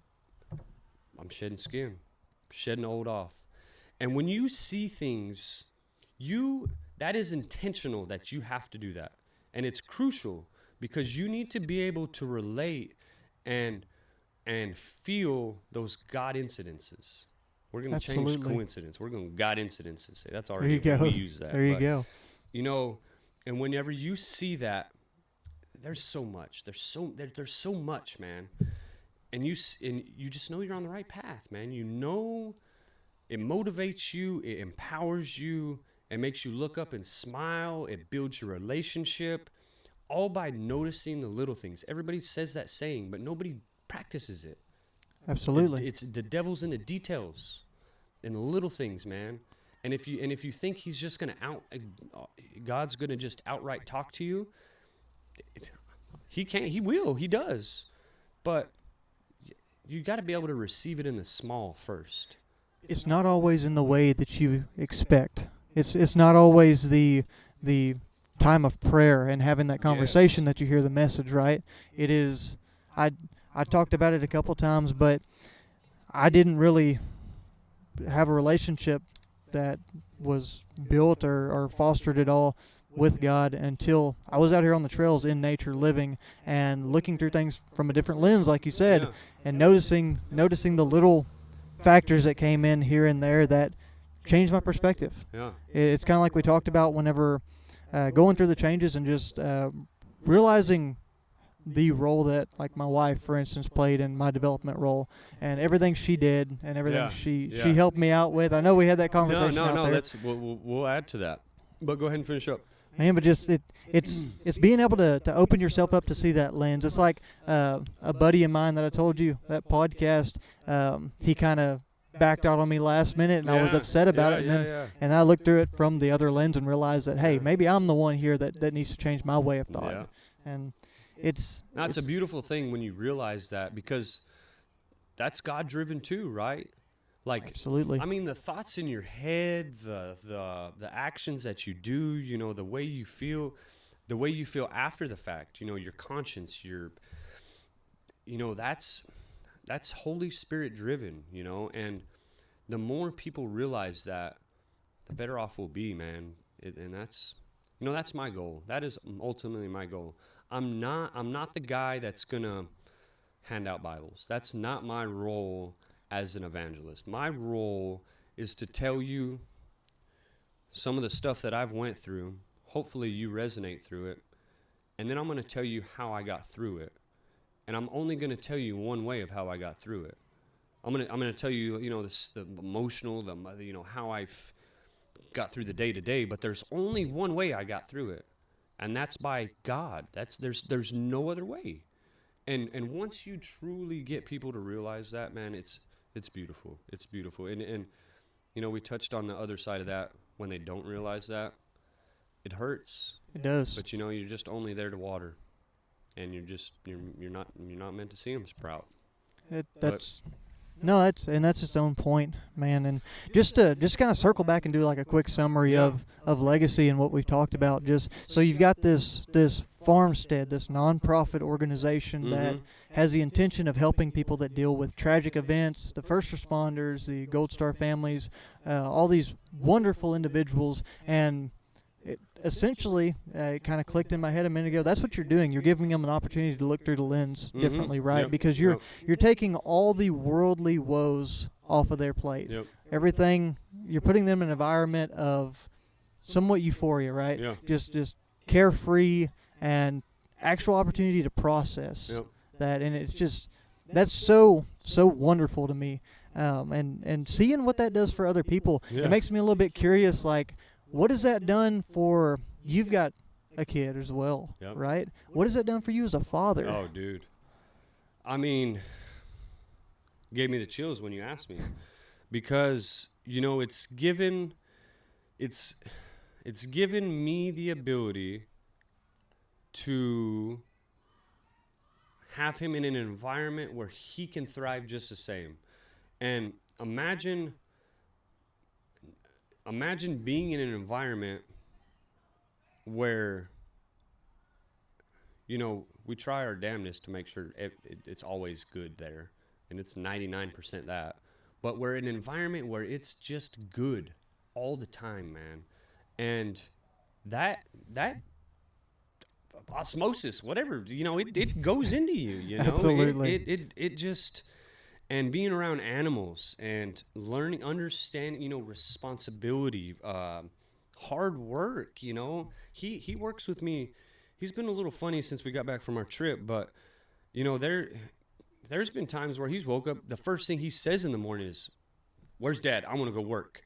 I'm shedding skin. Shedding old off. And when you see things, that is intentional, that you have to do that. And it's crucial, because you need to be able to relate and feel those God incidences. We're going to change coincidence. We're going to God incidences. That's already, we use that. There you go. And whenever you see that, there's so much. There's so much, man. And you just know you're on the right path, man. It motivates you. It empowers you. It makes you look up and smile. It builds your relationship, all by noticing the little things. Everybody says that saying, but nobody practices it. Absolutely. It's the devil's in the details, in the little things, man. And if you think he's just God's gonna just outright talk to you, he can't. He will. He does. But you got to be able to receive it in the small first. It's not always in the way that you expect. It's not always the time of prayer and having that conversation that you hear the message, right? It is. I talked about it a couple times, but I didn't really have a relationship that was built or fostered at all with God until I was out here on the trails in nature, living and looking through things from a different lens, like you said, and noticing the little factors that came in here and there that changed my perspective. Yeah, it's kind of like we talked about whenever going through the changes and just realizing the role that, like, my wife, for instance, played in my development role, and everything she did and everything she helped me out with. I know we had that conversation. No. We'll add to that. But go ahead and finish up. Man, but just it's being able to open yourself up to see that lens. It's like a buddy of mine that I told you, that podcast. He kind of backed out on me last minute, and I was upset about it. And I looked through it from the other lens and realized that, hey, maybe I'm the one here that needs to change my way of thought. Yeah. And it's a beautiful thing when you realize that, because that's God-driven too, right? Like, absolutely. I mean, the thoughts in your head, the actions that you do, the way you feel after the fact, your conscience, that's Holy Spirit driven, and the more people realize that, the better off we'll be, man. And that's, that's my goal. That is ultimately my goal. I'm not the guy that's gonna hand out Bibles. That's not my role as an evangelist. My role is to tell you some of the stuff that I've went through. Hopefully you resonate through it. And then I'm going to tell you how I got through it. And I'm only going to tell you one way of how I got through it. I'm going to tell you, the emotional, how I've got through the day to day, but there's only one way I got through it. And that's by God. There's no other way. And once you truly get people to realize that, man, it's beautiful. It's beautiful. And we touched on the other side of that. When they don't realize that, it hurts. It does. But you're just only there to water, and you're not meant to see them sprout. That's its own point, man. And just kind of circle back and do like a quick summary of Legacy and what we've talked about. Just so you've got this Farmstead, this nonprofit organization that has the intention of helping people that deal with tragic events, the first responders, the Gold Star families, all these wonderful individuals. And it kind of clicked in my head a minute ago. That's what you're doing. You're giving them an opportunity to look through the lens differently, right? Yep. Because you're taking all the worldly woes off of their plate. Yep. Everything, you're putting them in an environment of somewhat euphoria, right? Yeah. Just carefree and actual opportunity to process that. And it's just, that's so wonderful to me. And seeing what that does for other people, it makes me a little bit curious, like, what has that done for, you've got a kid as well, right? What has that done for you as a father? Oh, dude. I mean, gave me the chills when you asked me, because, it's given me the ability to have him in an environment where he can thrive just the same. And imagine being in an environment where, we try our damnedest to make sure it's always good there, and it's 99% that. But we're in an environment where it's just good all the time, man. And that osmosis, whatever, it goes into you, Absolutely. It just, and being around animals and learning, understanding, responsibility, hard work, he works with me. He's been a little funny since we got back from our trip, but there's been times where he's woke up, the first thing he says in the morning is, "Where's Dad? I want to go work."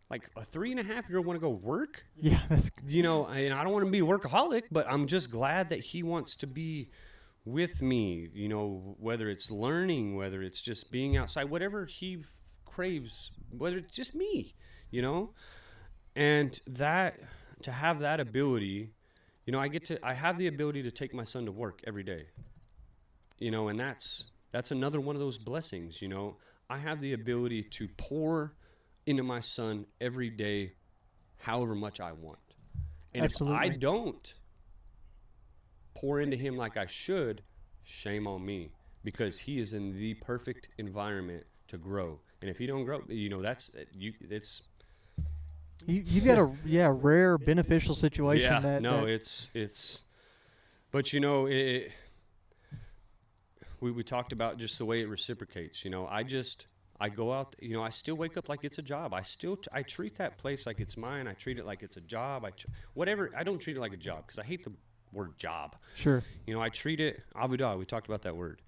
Like, a 3.5-year-old want to go work? Yeah, that's and I don't want to be a workaholic, but I'm just glad that he wants to be with me, whether it's learning, whether it's just being outside, whatever he craves, whether it's just me, and that, to have that ability, I have the ability to take my son to work every day, and that's another one of those blessings. I have the ability to pour into my son every day, however much I want. And Absolutely. if I don't pour into him like I should, shame on me, because he is in the perfect environment to grow. And if he don't grow, that's it's. You've got a rare beneficial situation. It's. But we talked about just the way it reciprocates. I go out, I still wake up like it's a job. I treat that place like it's mine. I treat it like it's a job. Whatever. I don't treat it like a job, because I hate the word job. Sure. I treat it, avudah, we talked about that word.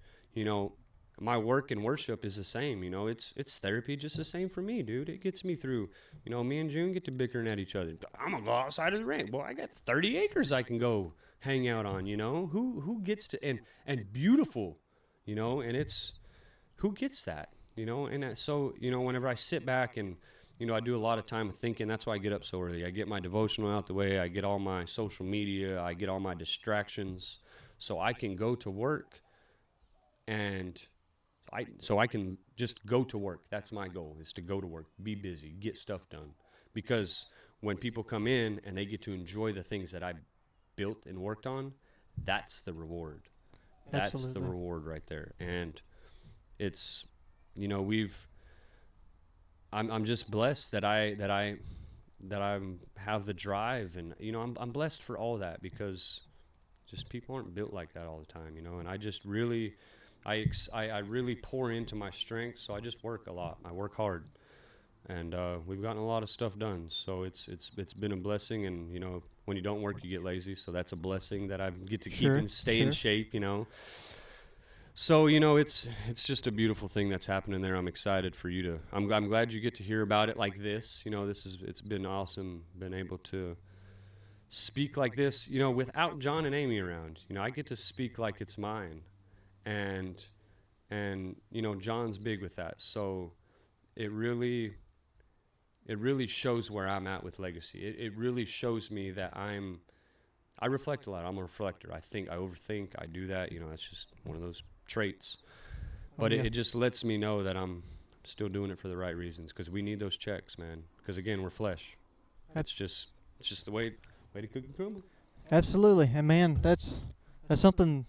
My work and worship is the same. It's therapy just the same for me, dude. It gets me through. Me and June get to bickering at each other. I'm going to go outside of the ranch. Boy, I got 30 acres I can go hang out on, Who gets to, and beautiful, and it's, who gets that? And so, whenever I sit back and, I do a lot of time thinking, that's why I get up so early. I get my devotional out the way. I get all my social media. I get all my distractions so I can go to work, and I can just go to work. That's my goal, is to go to work, be busy, get stuff done. Because when people come in and they get to enjoy the things that I built and worked on, that's the reward. That's Absolutely. the reward right there. And it's, I'm just blessed that I have the drive, and I'm blessed for all that, because just people aren't built like that all the time, and I just really I really pour into my strengths, so I just work a lot. I work hard, and we've gotten a lot of stuff done, so it's been a blessing. And when you don't work, you get lazy, so that's a blessing that I get to keep and stay in shape. So it's just a beautiful thing that's happening there. I'm excited for you to. I'm glad you get to hear about it like this. It's been awesome, been able to speak like this. Without John and Amy around. I get to speak like it's mine, and John's big with that. So it really shows where I'm at with Legacy. It really shows me that I reflect a lot. I'm a reflector. I think, I overthink, I do that. That's just one of those traits. But it just lets me know that I'm still doing it for the right reasons, because we need those checks, man. Because again, we're flesh. It's just the way to cook and crumble. Absolutely. And man, that's something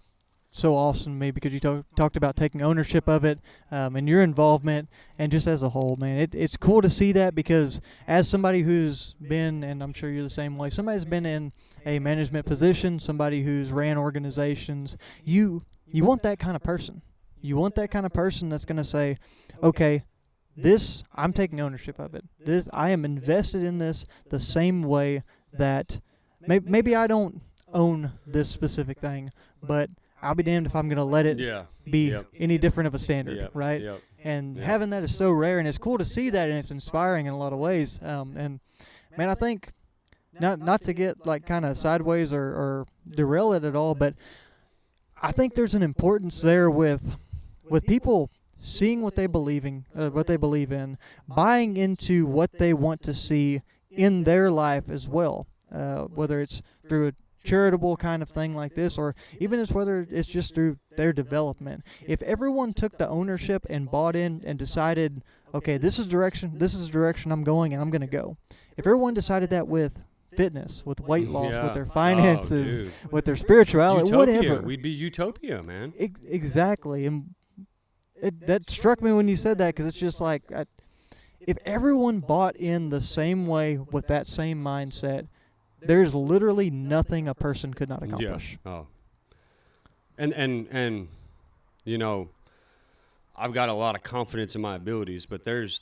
so awesome to me, because you talked about taking ownership of it, and your involvement, and just as a whole, man, it's cool to see that, because as somebody who's been, and I'm sure you're the same way, somebody's been in a management position, somebody who's ran organizations, you want that kind of person. You want that kind of person that's going to say, okay, this, I'm taking ownership of it. This, I am invested in this the same way that maybe I don't own this specific thing, but I'll be damned if I'm going to let it be any different of a standard, right? And having that is so rare, and it's cool to see that, and it's inspiring in a lot of ways. And man, I think not to get like kind of sideways or derail it at all, but I think there's an importance there with people seeing what they believe in, buying into what they want to see in their life as well, whether it's through a charitable kind of thing like this, or even whether it's just through their development. If everyone took the ownership and bought in and decided, okay, this is the direction I'm going, and I'm going to go. If everyone decided that with fitness, with weight loss, with their finances, with their spirituality, whatever. We'd be utopia, man. Exactly. And that struck me when you said that, because it's just like, if everyone bought in the same way with that same mindset, there's literally nothing a person could not accomplish. Yeah. Oh. And I've got a lot of confidence in my abilities, but there's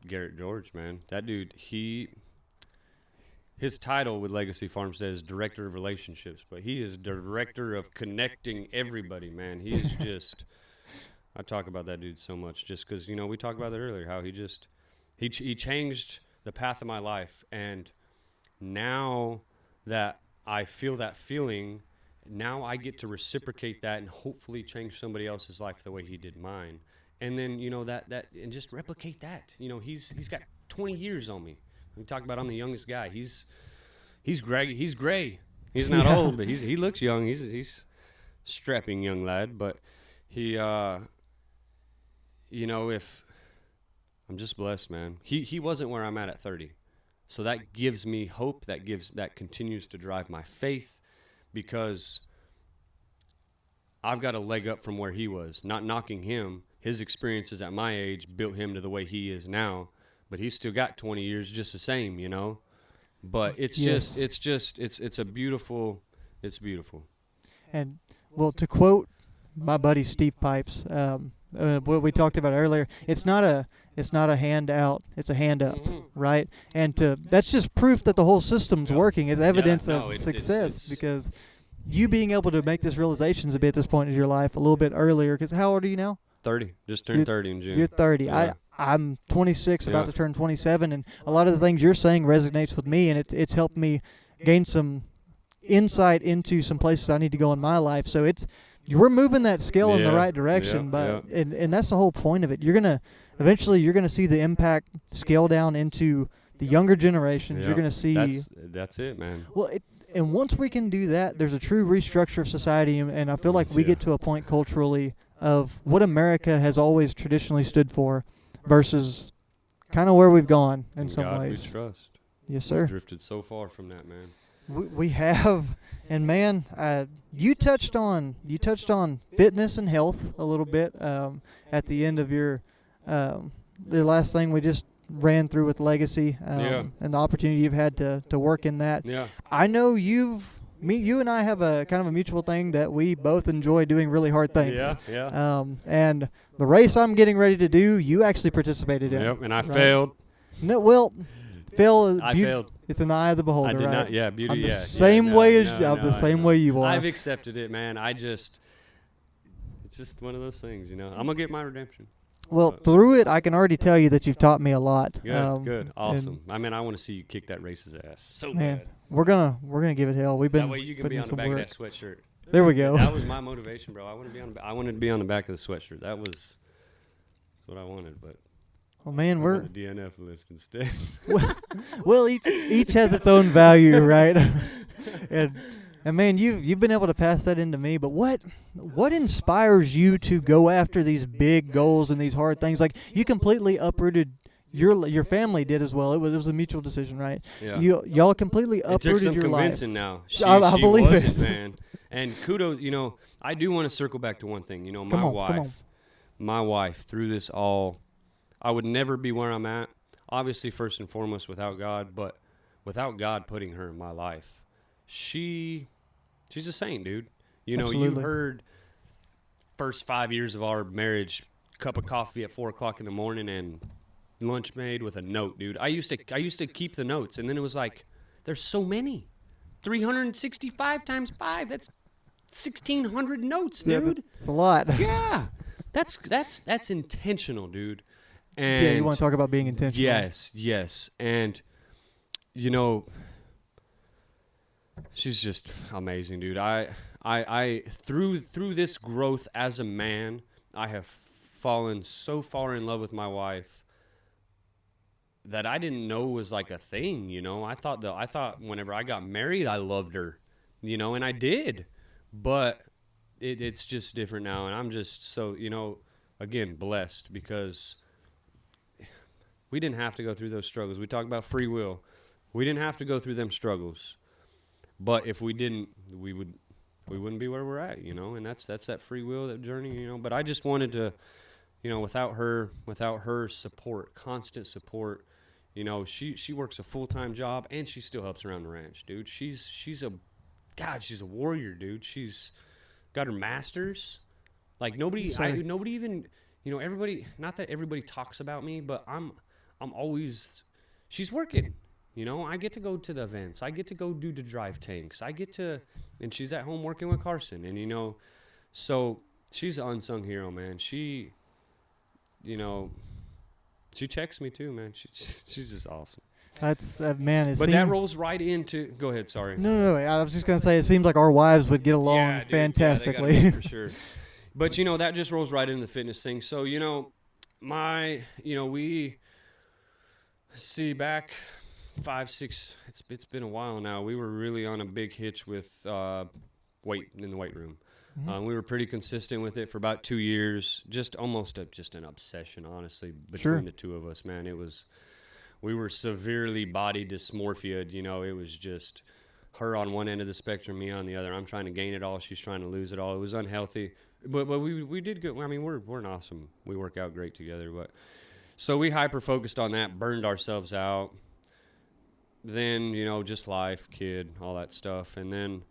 Garrett George, man. That dude, his title with Legacy Farmstead is Director of Relationships, but he is Director of Connecting Everybody, man. He is just, I talk about that dude so much, just because, we talked about that earlier, how he changed the path of my life. And now that I feel that feeling, now I get to reciprocate that and hopefully change somebody else's life the way he did mine. And then, that and just replicate that. He's got 20 years on me. We talk about I'm the youngest guy. He's gray. He's not old, but he looks young. He's strapping young lad. But he, if I'm just blessed, man. He wasn't where I'm at 30, so that gives me hope. That continues to drive my faith, because I've got a leg up from where he was. Not knocking him. His experiences at my age built him to the way he is now. But he's still got 20 years just the same, But it's beautiful. And, well, to quote my buddy Steve Pipes, what we talked about earlier, it's not a handout, it's a hand up, right? And that's just proof that the whole system's working. It's evidence of success, because you being able to make this realization at this point in your life a little bit earlier, because how old are you now? 30. Just turned 30 in June. You're 30. Yeah. I'm 26, about to turn 27, and a lot of the things you're saying resonates with me, and it's helped me gain some insight into some places I need to go in my life. So we're moving that scale in the right direction, and that's the whole point of it. Eventually you're gonna see the impact scale down into the younger generations. You're gonna see that's it, man. Well, and once we can do that, there's a true restructure of society, and I feel like we get to a point culturally of what America has always traditionally stood for versus kind of where we've gone in some God ways. We trust. Yes, sir. We've drifted so far from that, man. We have, and man, you touched on fitness and health a little bit at the end of your the last thing we just ran through with Legacy, Yeah. and the opportunity you've had to work in that. Yeah. I know you and I have a kind of a mutual thing that we both enjoy doing really hard things. Yeah. Yeah. And the race I'm getting ready to do, you actually participated in. Yep. And I right? failed. No, well, failed. I failed. It's in the eye of the beholder. I did right? not. Yeah. Beauty. I'm the yeah. same yeah, way as no, I'm the I same know. way you are. I've accepted it, man. It's just one of those things, I'm gonna get my redemption. Well, through it, I can already tell you that you've taught me a lot. Good. Good. Awesome. I want to see you kick that race's ass so Man, bad. we're gonna give it hell. We've been That way you can putting be in on the some back work. of that sweatshirt. There we go. That was my motivation, bro. I wanted to be on the back of the sweatshirt. That's what I wanted, but Well, man, I'm we're on the DNF list instead. well, each has its own value, right? and man, you've been able to pass that into me. But what inspires you to go after these big goals and these hard things? Like, you completely uprooted. Your family did as well. It was a mutual decision, right? Yeah. Y'all completely It took uprooted some your life. convincing now. She I believe wasn't, it. man. And kudos, I do want to circle back to one thing. Come on. My wife, through this all, I would never be where I'm at. Obviously, first and foremost, without God, but without God putting her in my life, she's a saint, dude. Absolutely. You heard first 5 years of our marriage, cup of coffee at 4:00 in the morning and lunch made with a note, dude. I used to keep the notes, and then it was like, there's so many, 365 times 5. That's 1,600 notes, dude. It's a lot. Yeah, that's intentional, dude. And Yeah, you want to talk about being intentional? Yes, and she's just amazing, dude. I through this growth as a man, I have fallen so far in love with my wife that I didn't know was like a thing, I thought whenever I got married, I loved her, and I did, but it's just different now, and I'm just so, again, blessed because we didn't have to go through those struggles. We talk about free will. We didn't have to go through them struggles, but if we didn't, we wouldn't be where we're at, and that's that free will, that journey, But I just wanted to, without her support, constant support, she works a full-time job and she still helps around the ranch, dude. She's a warrior, dude. She's got her master's. Like nobody even, everybody. Not that everybody talks about me, but I'm always. She's working. I get to go to the events. I get to go do the drive tanks. And she's at home working with Carson. And so she's an unsung hero, man. She checks me too, man. She's just awesome. That's man. That rolls right into. Go ahead. Sorry. No. I was just gonna say, it seems like our wives would get along fantastically. Yeah, for sure. But that just rolls right into the fitness thing. So we see back 5, 6. It's been a while now. We were really on a big hitch with weight in the weight room. Mm-hmm. We were pretty consistent with it for about 2 years. Just almost just an obsession, honestly, between Sure. the two of us, man. We were severely body dysmorphia'd. It was just her on one end of the spectrum, me on the other. I'm trying to gain it all. She's trying to lose it all. It was unhealthy. But we did good. I mean, we're an awesome. We work out great together. But so we hyper-focused on that, burned ourselves out. Then, just life, kid, all that stuff. And then,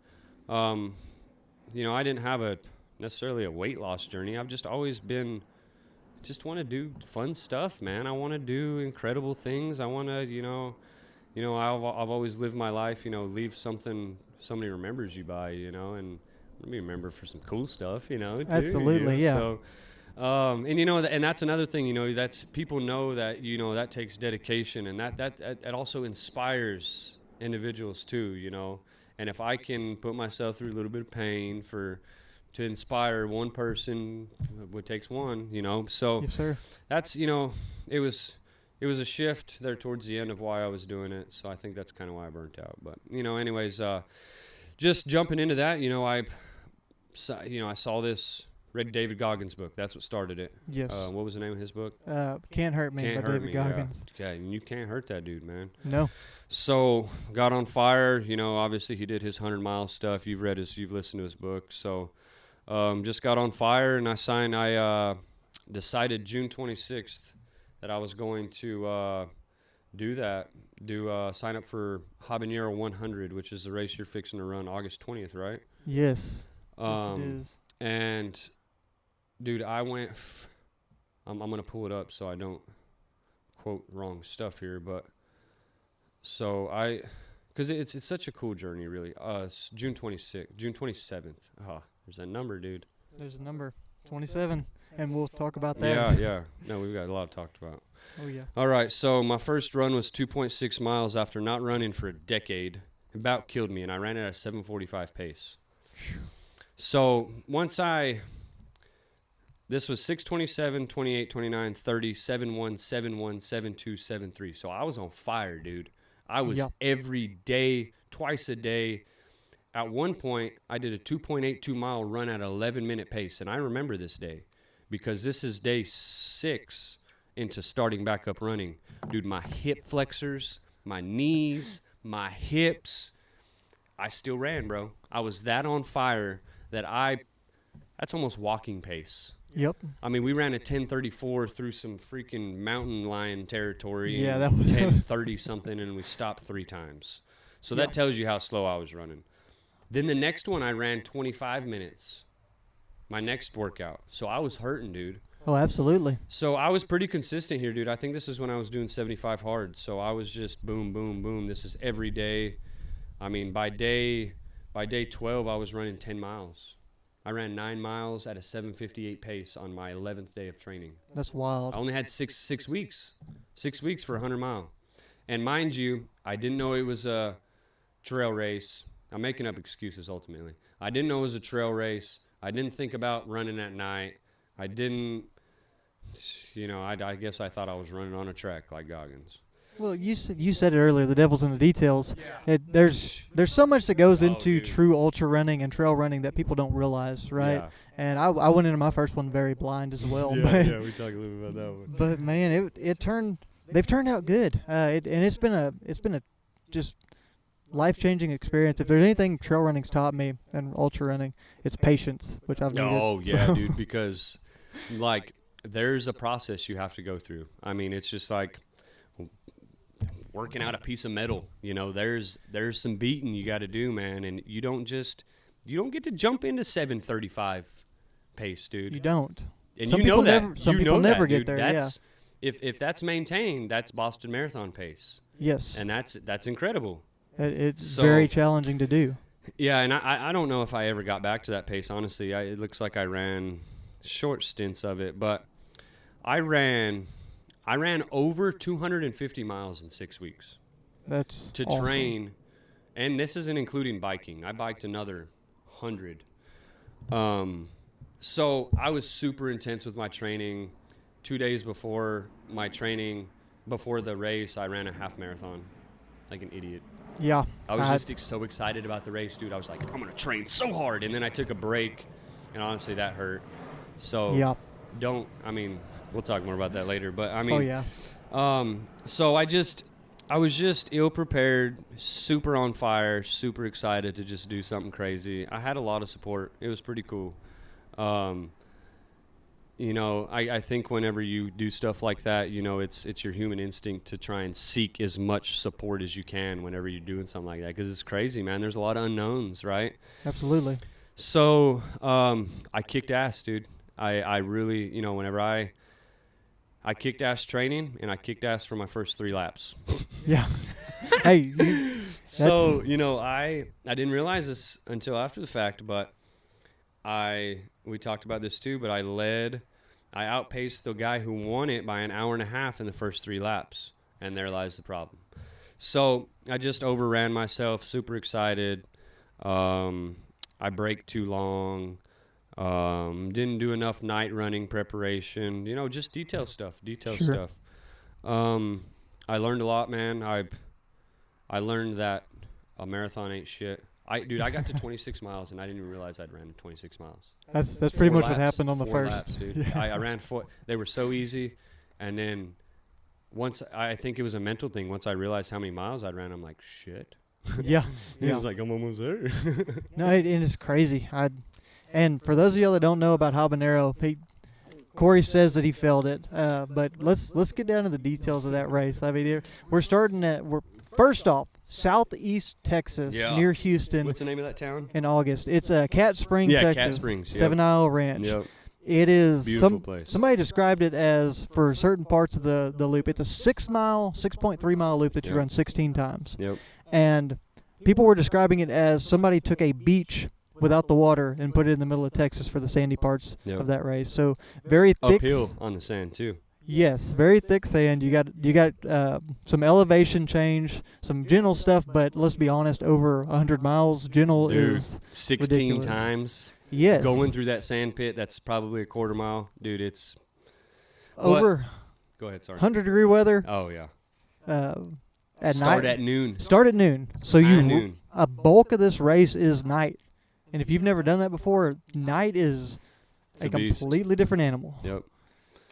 I didn't have necessarily a weight loss journey. I've just always been, just want to do fun stuff, man. I want to do incredible things. I want to, I've always lived my life, leave something somebody remembers you by, and let me remember for some cool stuff, too. Absolutely, yeah. So, and that's another thing, that's people know that, that takes dedication, and that also inspires individuals too, And if I can put myself through a little bit of pain to inspire one person, it takes one, So Yes, sir. that's, it was a shift there towards the end of why I was doing it. So I think that's kind of why I burnt out. But, anyways, just jumping into that, I saw this, read David Goggins' book. That's what started it. Yes. What was the name of his book? Can't Hurt Me by David Goggins. Yeah. Okay, and you can't hurt that dude, man. No. So got on fire. Obviously he did his 100-mile stuff. You've listened to his book. So just got on fire, and I decided June 26th that I was going to sign up for Habanero 100, which is the race you're fixing to run August 20th, right? Yes. Yes, it is. And, dude, I went. I'm gonna pull it up so I don't quote wrong stuff here, but because it's such a cool journey, really. It's June 26th, June 27th. There's that number, dude. There's a number, 27, and we'll talk about that. Yeah. No, we've got a lot talked about. Oh yeah. All right, so my first run was 2.6 miles after not running for a decade. It about killed me, and I ran it at a 7:45 pace. So this was 6:27, 28, 29, 30, 7:1, 7:1, 7:2, 7:3. So I was on fire, dude. I was every day, twice a day. At one point, I did a 2.82 mile run at an 11-minute pace, and I remember this day because this is day 6 into starting back up running. Dude, my hip flexors, my knees, my hips, I still ran, bro. I was that on fire that's almost walking pace. Yep. I mean, we ran a 10:34 through some freaking mountain lion territory. Yeah, that was 10:30 something, and we stopped 3 times. So that tells you how slow I was running. Then the next one, I ran 25 minutes. My next workout. So I was hurting, dude. Oh, absolutely. So I was pretty consistent here, dude. I think this is when I was doing 75 hard. So I was just boom, boom, boom. This is every day. I mean, by day 12, I was running 10 miles. I ran 9 miles at a 7:58 pace on my 11th day of training. That's wild. I only had six weeks. 6 weeks for a 100-mile. And mind you, I didn't know it was a trail race. I'm making up excuses ultimately. I didn't know it was a trail race. I didn't think about running at night. I didn't, I guess I thought I was running on a track like Goggins. Well, you said it earlier. The devil's in the details. Yeah. There's so much that goes into true ultra running and trail running that people don't realize, right? Yeah. And I went into my first one very blind as well. We talked a little bit about that one. But man, they've turned out good. And it's been a just life-changing experience. If there's anything trail running's taught me and ultra running, it's patience, which I've needed. Oh yeah, so. Dude, because like there's a process you have to go through. I mean, it's just like working out a piece of metal. There's some beating you got to do, man, and you don't get to jump into 7:35 pace, dude. You don't. And some people never get there. That's, yeah. If that's maintained, that's Boston Marathon pace. Yes. And that's incredible. It's very challenging to do. Yeah, and I don't know if I ever got back to that pace, honestly. It looks like I ran short stints of it, but I ran over 250 miles in 6 weeks. That's to awesome. Train, and this isn't including biking. I biked another 100. So I was super intense with my training. 2 days before my training, before the race, I ran a half marathon like an idiot. Yeah. I was just so excited about the race, dude. I was like, I'm going to train so hard. And then I took a break, and honestly, that hurt. So we'll talk more about that later. But, I mean, so I was just ill-prepared, super on fire, super excited to just do something crazy. I had a lot of support. It was pretty cool. I think whenever you do stuff like that, it's your human instinct to try and seek as much support as you can whenever you're doing something like that, because it's crazy, man. There's a lot of unknowns, right? Absolutely. So I kicked ass, dude. I really, whenever I kicked ass training, and I kicked ass for my first 3 laps. Yeah. Hey. So, I didn't realize this until after the fact, but we talked about this too, but I outpaced the guy who won it by an hour and a half in the first 3 laps, and there lies the problem. So I just overran myself, super excited. I braked too long. Didn't do enough night running preparation, just detail stuff. I learned a lot, man. I learned that a marathon ain't shit. I got to 26 miles, and I didn't even realize I'd ran 26 miles. That's pretty much what happened on the 4 first. laps, dude. Yeah. I ran 4. They were so easy, and then once I think it was a mental thing. Once I realized how many miles I'd ran, I'm like, shit. Yeah. It was like, I'm almost there. No, it is crazy. And for those of y'all that don't know about Habanero, Kory says that he felt it, but let's get down to the details of that race. I mean, we're first off southeast Texas near Houston. What's the name of that town? In August, it's Cat Springs, Texas. Cat Springs. Yep. 7 Isle Ranch. Yep. It is beautiful place. Somebody described it as, for certain parts of the loop, it's a 6.3 mile loop that you run 16 times. Yep. And people were describing it as somebody took a beach without the water and put it in the middle of Texas for the sandy parts of that race. So very thick. Uphill on the sand too. Yes, very thick sand. You got some elevation change, some gentle stuff, but let's be honest, over 100 miles, gentle is 16 ridiculous. Times. Yes. Going through that sand pit, that's probably a quarter mile. Dude, it's over Go ahead, sorry. 100-degree weather. Oh, yeah. At Start night. at noon. Start at noon. So noon. A bulk of this race is night. And if you've never done that before, night is a completely different animal. Yep.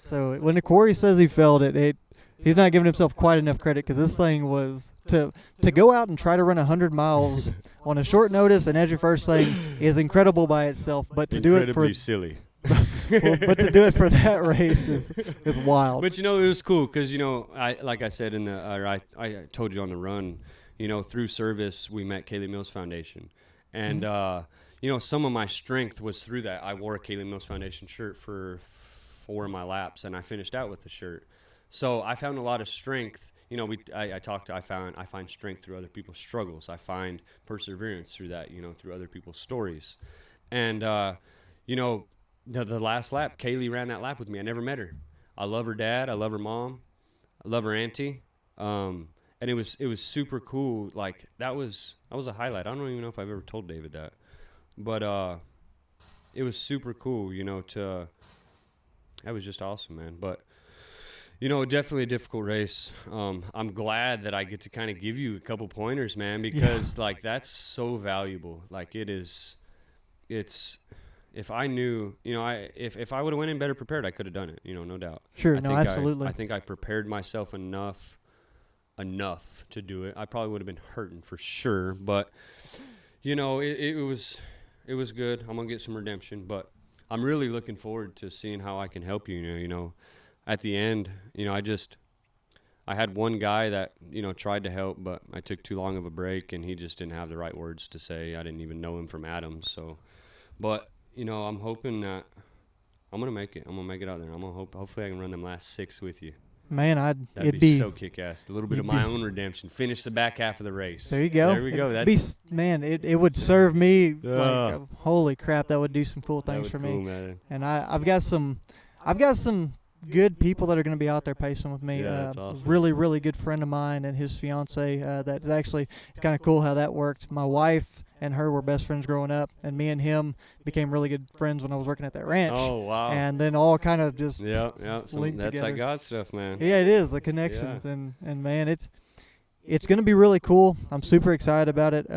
So when Kory says he felt it, he's not giving himself quite enough credit, because this thing was to go out and try to run 100 miles on a short notice and as your first thing is incredible by itself. But to do it for silly. but to do it for that race is wild. But it was cool because like I said I told you on the run, through service we met Kaylee Mills Foundation, and some of my strength was through that. I wore a Kaylee Mills Foundation shirt for 4 of my laps, and I finished out with the shirt. So I found a lot of strength. I find strength through other people's struggles. I find perseverance through that. Through other people's stories, and the last lap, Kaylee ran that lap with me. I never met her. I love her dad. I love her mom. I love her auntie. And it was super cool. Like that was a highlight. I don't even know if I've ever told David that, but it was super cool. That was just awesome, man. But definitely a difficult race. I'm glad that I get to kind of give you a couple pointers, man, because like that's so valuable. Like it's. If I knew, if I would have went in better prepared, I could have done it, no doubt. Sure, absolutely. I think I prepared myself enough to do it. I probably would have been hurting for sure, but it was good. I'm gonna get some redemption, but I'm really looking forward to seeing how I can help you. At the end, I had one guy that tried to help, but I took too long of a break, and he just didn't have the right words to say. I didn't even know him from Adam, so, but. I'm hoping that I'm gonna make it. I'm gonna make it out there. Hopefully I can run them last 6 with you. Man, that'd be so kick-ass. A little bit of my own redemption. Finish the back half of the race. There you go. There we go. It would serve me. Like, holy crap, that would do some cool things for me. Man. And I've got some good people that are going to be out there pacing with me. Yeah, that's awesome. Really, really good friend of mine and his fiance. That's actually, it's kind of cool how that worked. My wife and her were best friends growing up, and me and him became really good friends when I was working at that ranch. Oh, wow. And then all kind of just linked that's together. That God stuff, man. Yeah, it is, the connections. Yeah. And man, it's going to be really cool. I'm super excited about it.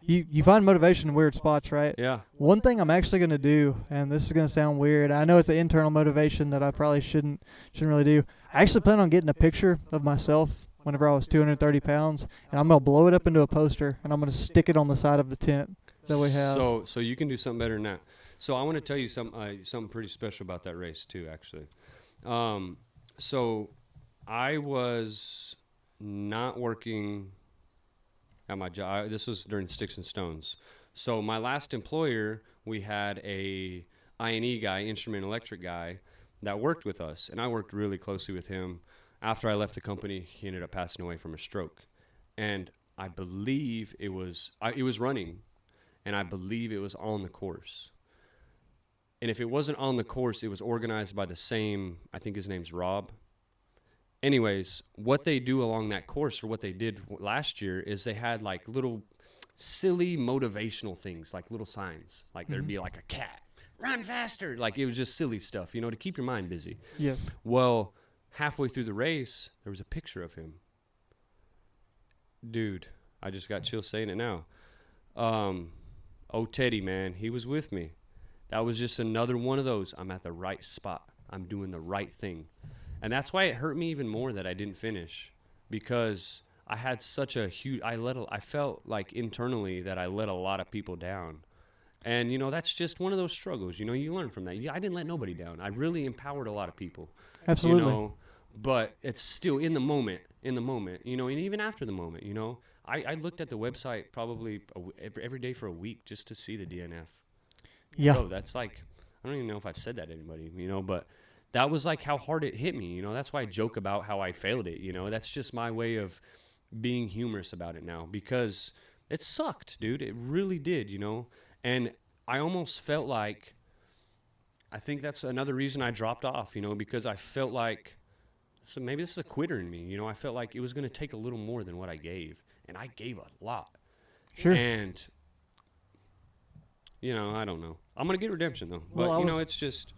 You find motivation in weird spots, right? Yeah. One thing I'm actually going to do, and this is going to sound weird. I know it's an internal motivation that I probably shouldn't really do. I actually plan on getting a picture of myself whenever I was 230 pounds, and I'm going to blow it up into a poster, and I'm going to stick it on the side of the tent that we have. So you can do something better than that. So I want to tell you something pretty special about that race too, actually. So I was not working at my job. This was during Sticks and Stones. So my last employer, we had a I&E guy, instrument electric guy, that worked with us, and I worked really closely with him. After I left the company, he ended up passing away from a stroke, and I believe it was running, and I believe it was on the course. And if it wasn't on the course, it was organized by the same, I think his name's Rob. Anyways, what they do along that course, or what they did last year, is they had like little silly motivational things, like little signs. Like there'd be like a cat, run faster. Like it was just silly stuff, to keep your mind busy. Yes. Well, halfway through the race, there was a picture of him. Dude, I just got chills saying it now. Teddy, man, he was with me. That was just another one of those. I'm at the right spot. I'm doing the right thing. And that's why it hurt me even more that I didn't finish, because I had such a huge, I felt like internally that I let a lot of people down. And, that's just one of those struggles. You learn from that. I didn't let nobody down. I really empowered a lot of people. Absolutely. But it's still in the moment, and even after the moment, I looked at the website probably every day for a week just to see the DNF. Yeah. Bro, that's like, I don't even know if I've said that to anybody, but that was like how hard it hit me. That's why I joke about how I failed it. That's just my way of being humorous about it now, because it sucked, dude. It really did, And I almost felt like, I think that's another reason I dropped off, because I felt like, so maybe this is a quitter in me, I felt like it was going to take a little more than what I gave. And I gave a lot. Sure. And, I don't know. I'm going to get redemption, though. But, Well, it's just.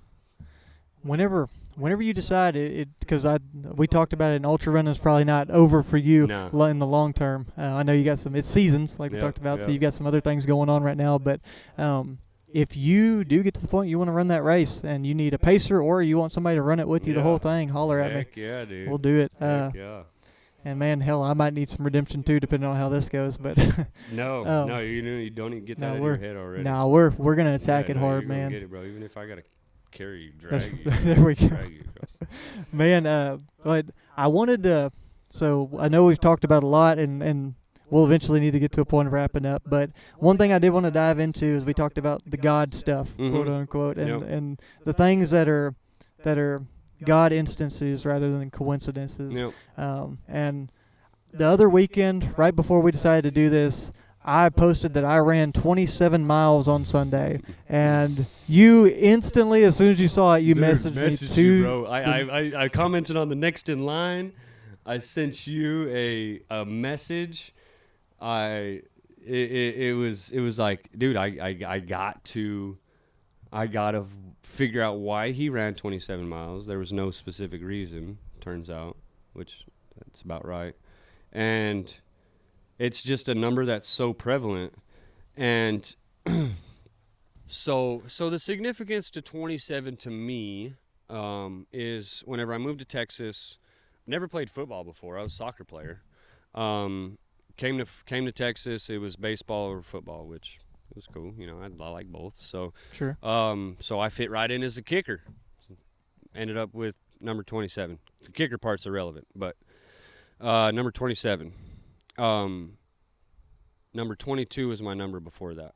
Whenever you decide because we talked about it, and ultra running is probably not over for you in the long term. I know you got it's seasons like we talked about, so you've got some other things going on right now. But if you do get to the point you want to run that race and you need a pacer or you want somebody to run it with you the whole thing, holler at me. Heck yeah, dude. We'll do it. Yeah. And man, hell, I might need some redemption too, depending on how this goes. But no, you don't even get that in your head already. No, we're gonna attack it hard, you're man. Gonna get it, bro. Even if I gotta carry you, drag you. There we go. Drag you Man, but I wanted to. So I know we've talked about a lot, and we'll eventually need to get to a point of wrapping up. But one thing I did want to dive into is we talked about the God stuff, quote unquote, and the things that are God instances rather than coincidences. Yep. And the other weekend, right before we decided to do this, I posted that I ran 27 miles on Sunday, and you instantly, as soon as you saw it, you messaged me to you, bro. I commented on the next in line. I sent you a message. It was like, dude, I got to figure out why he ran 27 miles. There was no specific reason, turns out, which that's about right. And it's just a number that's so prevalent. And so the significance to 27 to me is whenever I moved to Texas, never played football before. I was a soccer player. Came to Texas. It was baseball or football, which was cool. I like both. So Sure. So I fit right in as a kicker. Ended up with number 27. The kicker part's irrelevant, but number 27. Number 22 was my number before that.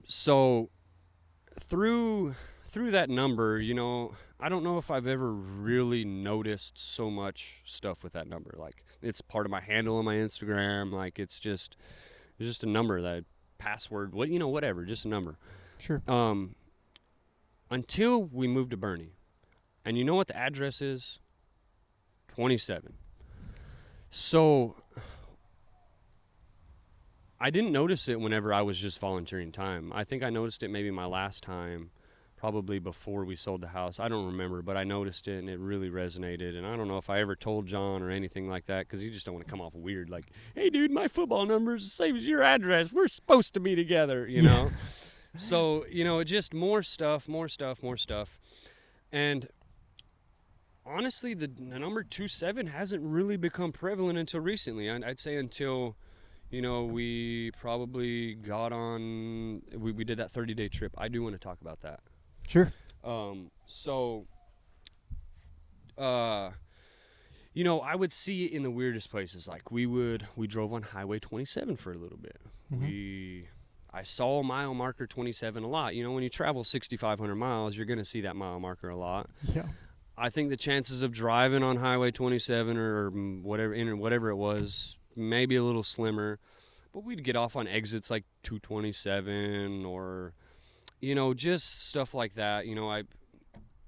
So through that number, I don't know if I've ever really noticed so much stuff with that number. Like, it's part of my handle on my Instagram. Like, it's just a number, that password, whatever, just a number. Sure. Until we moved to Bernie. And you know what the address is? 27. So I didn't notice it whenever I was just volunteering time. I think I noticed it maybe my last time, probably before we sold the house. I don't remember, but I noticed it, and it really resonated. And I don't know if I ever told John or anything like that, because you just don't want to come off weird, like, hey, dude, my football number is the same as your address. We're supposed to be together, know? So, just more stuff. And honestly, the number 27 hasn't really become prevalent until recently. I'd say until, we probably got on, we did that 30-day trip. I do want to talk about that. Sure. I would see it in the weirdest places. Like, we drove on Highway 27 for a little bit. Mm-hmm. I saw mile marker 27 a lot. When you travel 6,500 miles, you're going to see that mile marker a lot. Yeah. I think the chances of driving on Highway 27 or whatever it was, maybe a little slimmer, but we'd get off on exits like 227 or, just stuff like that.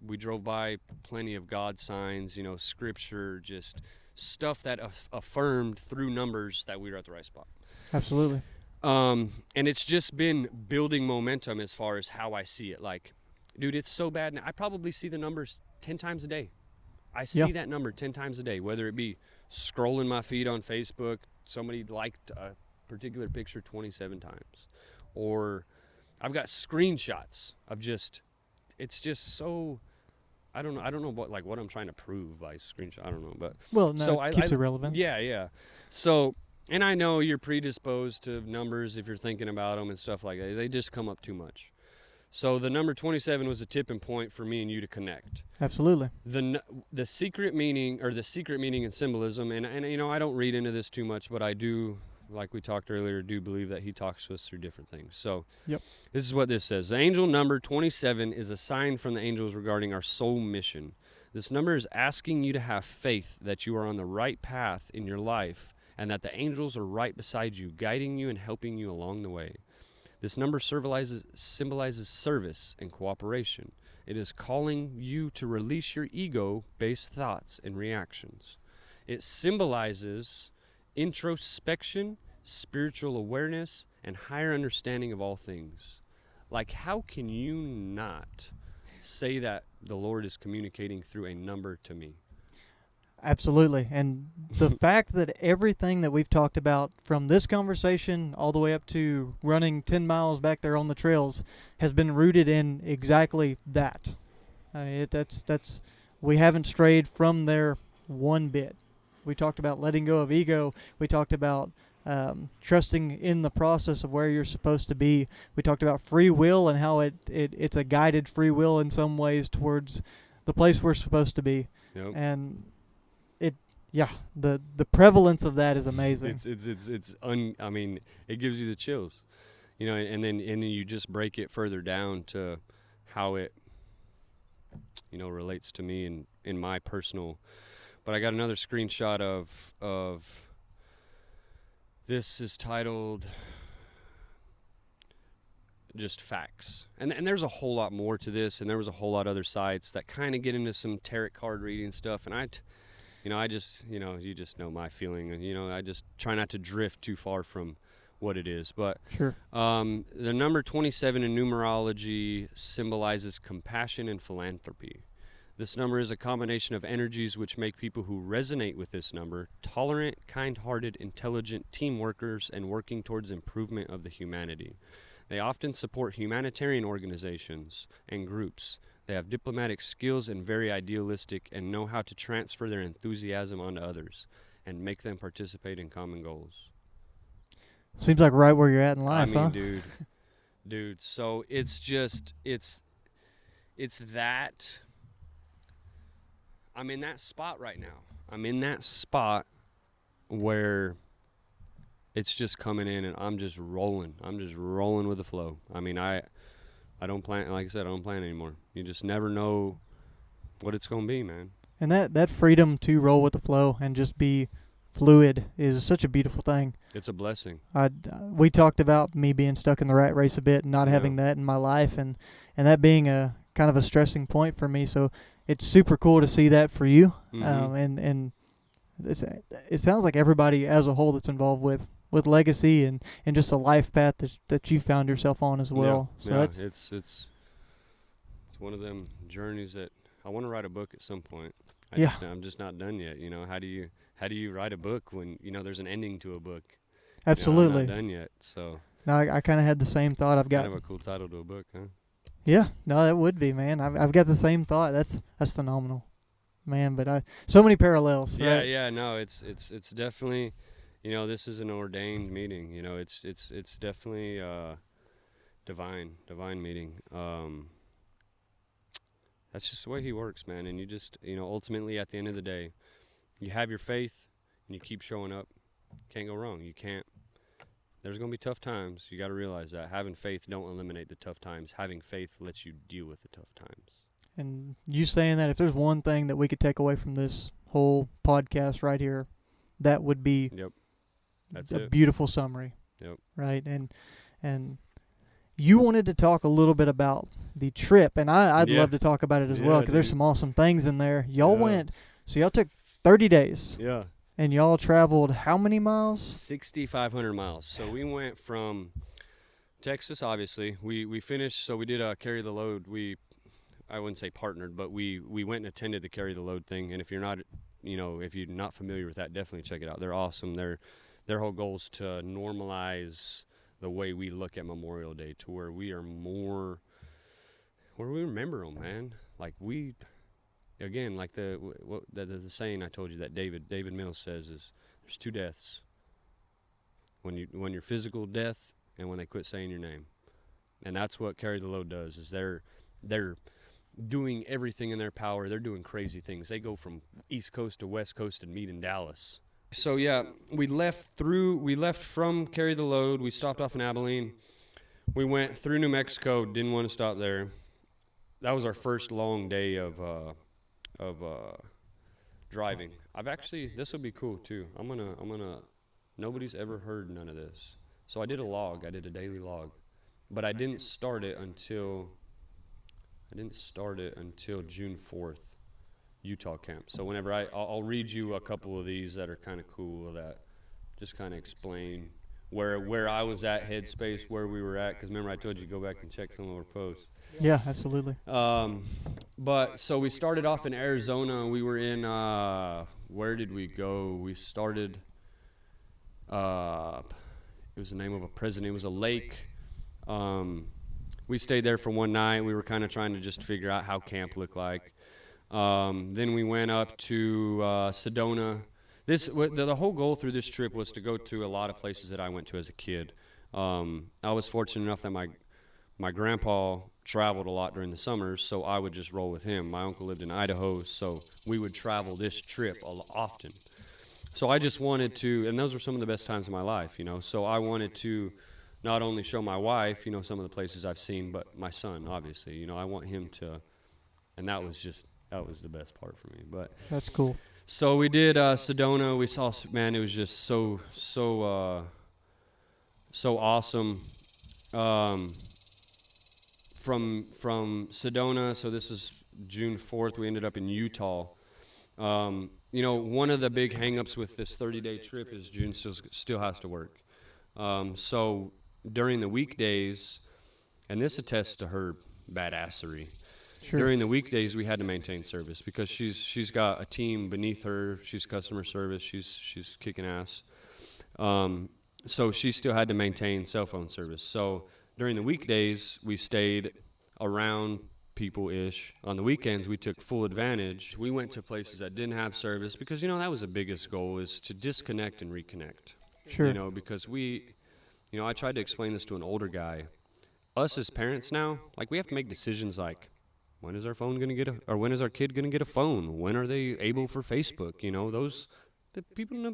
We drove by plenty of God signs, scripture, just stuff that affirmed through numbers that we were at the right spot. Absolutely. And it's just been building momentum as far as how I see it. Like, dude, it's so bad now. I probably see the numbers 10 times a day. I see that number 10 times a day, whether it be scrolling my feed on Facebook, somebody liked a particular picture 27 times, or I've got screenshots of it's just so, I don't know what I'm trying to prove by screenshot. I don't know, but well, no, it keeps it relevant. Yeah. So And I know you're predisposed to numbers if you're thinking about them and stuff like that. They just come up too much. So the number 27 was a tipping point for me and you to connect. Absolutely. The secret meaning, or the secret meaning and symbolism, and I don't read into this too much, but I do, like we talked earlier, do believe that he talks to us through different things. So Yep. This is what this says. The angel number 27 is a sign from the angels regarding our soul mission. This number is asking you to have faith that you are on the right path in your life and that the angels are right beside you, guiding you and helping you along the way. This number symbolizes service and cooperation. It is calling you to release your ego-based thoughts and reactions. It symbolizes introspection, spiritual awareness, and higher understanding of all things. Like, how can you not say that the Lord is communicating through a number to me? Absolutely. And the fact that everything that we've talked about from this conversation all the way up to running 10 miles back there on the trails has been rooted in exactly that. We haven't strayed from there one bit. We talked about letting go of ego. We talked about trusting in the process of where you're supposed to be. We talked about free will and how it's a guided free will in some ways towards the place we're supposed to be. Yep. And the prevalence of that is amazing. I mean, it gives you the chills, and then you just break it further down to how it, relates to me in my personal. But I got another screenshot of this is titled just facts, and there's a whole lot more to this, and there was a whole lot of other sites that kind of get into some tarot card reading stuff, and I just, you just know my feeling, and, I just try not to drift too far from what it is. But Sure. The number 27 in numerology symbolizes compassion and philanthropy. This number is a combination of energies which make people who resonate with this number tolerant, kind-hearted, intelligent team workers and working towards improvement of the humanity. They often support humanitarian organizations and groups. They have diplomatic skills and very idealistic and know how to transfer their enthusiasm onto others and make them participate in common goals. Seems like right where you're at in life, huh? Dude. So it's that. I'm in that spot right now. I'm in that spot where it's just coming in and I'm just rolling. I'm just rolling with the flow. I mean, I don't plan, like I said, I don't plan anymore. You just never know what it's going to be, man. And that freedom to roll with the flow and just be fluid is such a beautiful thing. It's a blessing. We talked about me being stuck in the rat race a bit and not having that in my life, and that being a kind of a stressing point for me. So it's super cool to see that for you. Mm-hmm. And it sounds like everybody as a whole that's involved with Legacy and just a life path that you found yourself on as well. It's one of them journeys that I want to write a book at some point. I'm just not done yet. How do you write a book when there's an ending to a book? Absolutely. I'm not done yet. So no, I kind of had the same thought. I've got kind of a cool title to a book, huh? Yeah, no, that would be, man. I've got the same thought. That's phenomenal, man. But so many parallels. Yeah, right? yeah. No, it's definitely. This is an ordained meeting. It's definitely divine meeting. That's just the way he works, man. And you just, ultimately at the end of the day, you have your faith and you keep showing up. Can't go wrong. You can't. There's going to be tough times. You got to realize that. Having faith don't eliminate the tough times. Having faith lets you deal with the tough times. And you saying that, if there's one thing that we could take away from this whole podcast right here, that would be That's a it. beautiful summary. Yep. Right? And you wanted to talk a little bit about the trip, and I'd love to talk about it as well, because there's some awesome things in there. Y'all y'all took 30 days. Yeah. And y'all traveled how many miles? 6,500 miles. So we went from Texas, obviously. We finished, so we did carry the load. I wouldn't say partnered, but we went and attended the carry the load thing. And if you're not, if you're not familiar with that, definitely check it out. They're awesome. Their whole goal is to normalize the way we look at Memorial Day to where we are more, where we remember them, man. Like again, like the saying I told you that David Mills says is, there's two deaths. when you're physical death and when they quit saying your name. And that's what Carry the Load does, is they're doing everything in their power. They're doing crazy things. They go from East Coast to West Coast and meet in Dallas. So yeah, we left from Carry the Load. We stopped off in Abilene. We went through New Mexico, didn't want to stop there. That was our first long day of driving. This will be cool too. I'm gonna nobody's ever heard none of this. So I did a daily log. But I didn't start it until June 4th, Utah camp. So whenever I'll read you a couple of these that are kind of cool, that just kind of explain where I was at headspace, where we were at, because remember I told you to go back and check some of our posts. Yeah, absolutely. But so we started off in Arizona. We were in where did we go? We started it was the name of a prison. It was a lake. We stayed there for one night. We were kind of trying to just figure out how camp looked like. Then we went up to Sedona. The whole goal through this trip was to go to a lot of places that I went to as a kid. I was fortunate enough that my grandpa traveled a lot during the summers, so I would just roll with him. My uncle lived in Idaho, so we would travel this trip often. So I just wanted to, and those were some of the best times of my life, so I wanted to not only show my wife, some of the places I've seen, but my son, obviously. I want him to, and that was the best part for me. But that's cool. So we did Sedona. We saw, man, it was just so awesome. From Sedona, so this is June 4th, we ended up in Utah. One of the big hang-ups with this 30-day trip is June still has to work. So during the weekdays, and this attests to her badassery. Sure. During the weekdays, we had to maintain service because she's got a team beneath her. She's customer service. She's kicking ass. So she still had to maintain cell phone service. So during the weekdays, we stayed around people-ish. On the weekends, we took full advantage. We went to places that didn't have service because, that was the biggest goal, is to disconnect and reconnect. Sure. Because I tried to explain this to an older guy. Us as parents now, we have to make decisions like, when is our phone going to get when is our kid going to get a phone? When are they able for Facebook? The people,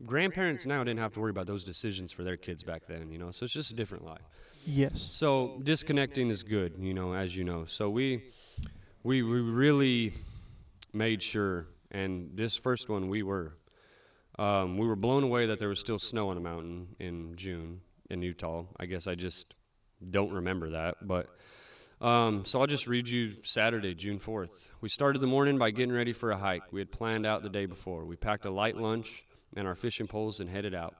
grandparents now didn't have to worry about those decisions for their kids back then, so it's just a different life. Yes. So disconnecting is good, as you know. So we really made sure, and this first one we were blown away that there was still snow on the mountain in June in Utah. I guess I just don't remember that, but so I'll just read you Saturday, June 4th. We started the morning by getting ready for a hike. We had planned out the day before. We packed a light lunch and our fishing poles and headed out.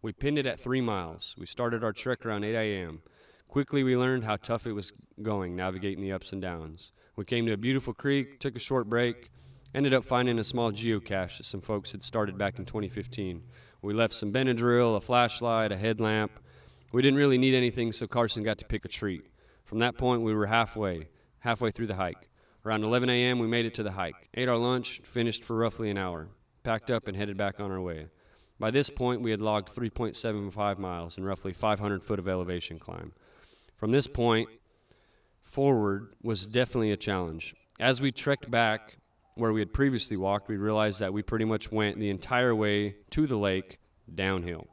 We pinned it at 3 miles. We started our trek around 8 a.m. Quickly, we learned how tough it was going, navigating the ups and downs. We came to a beautiful creek, took a short break, ended up finding a small geocache that some folks had started back in 2015. We left some Benadryl, a flashlight, a headlamp. We didn't really need anything, so Carson got to pick a treat. From that point, we were halfway through the hike. Around 11 a.m., we made it to the hike, ate our lunch, finished for roughly an hour, packed up and headed back on our way. By this point, we had logged 3.75 miles and roughly 500 foot of elevation climb. From this point forward was definitely a challenge. As we trekked back where we had previously walked, we realized that we pretty much went the entire way to the lake downhill.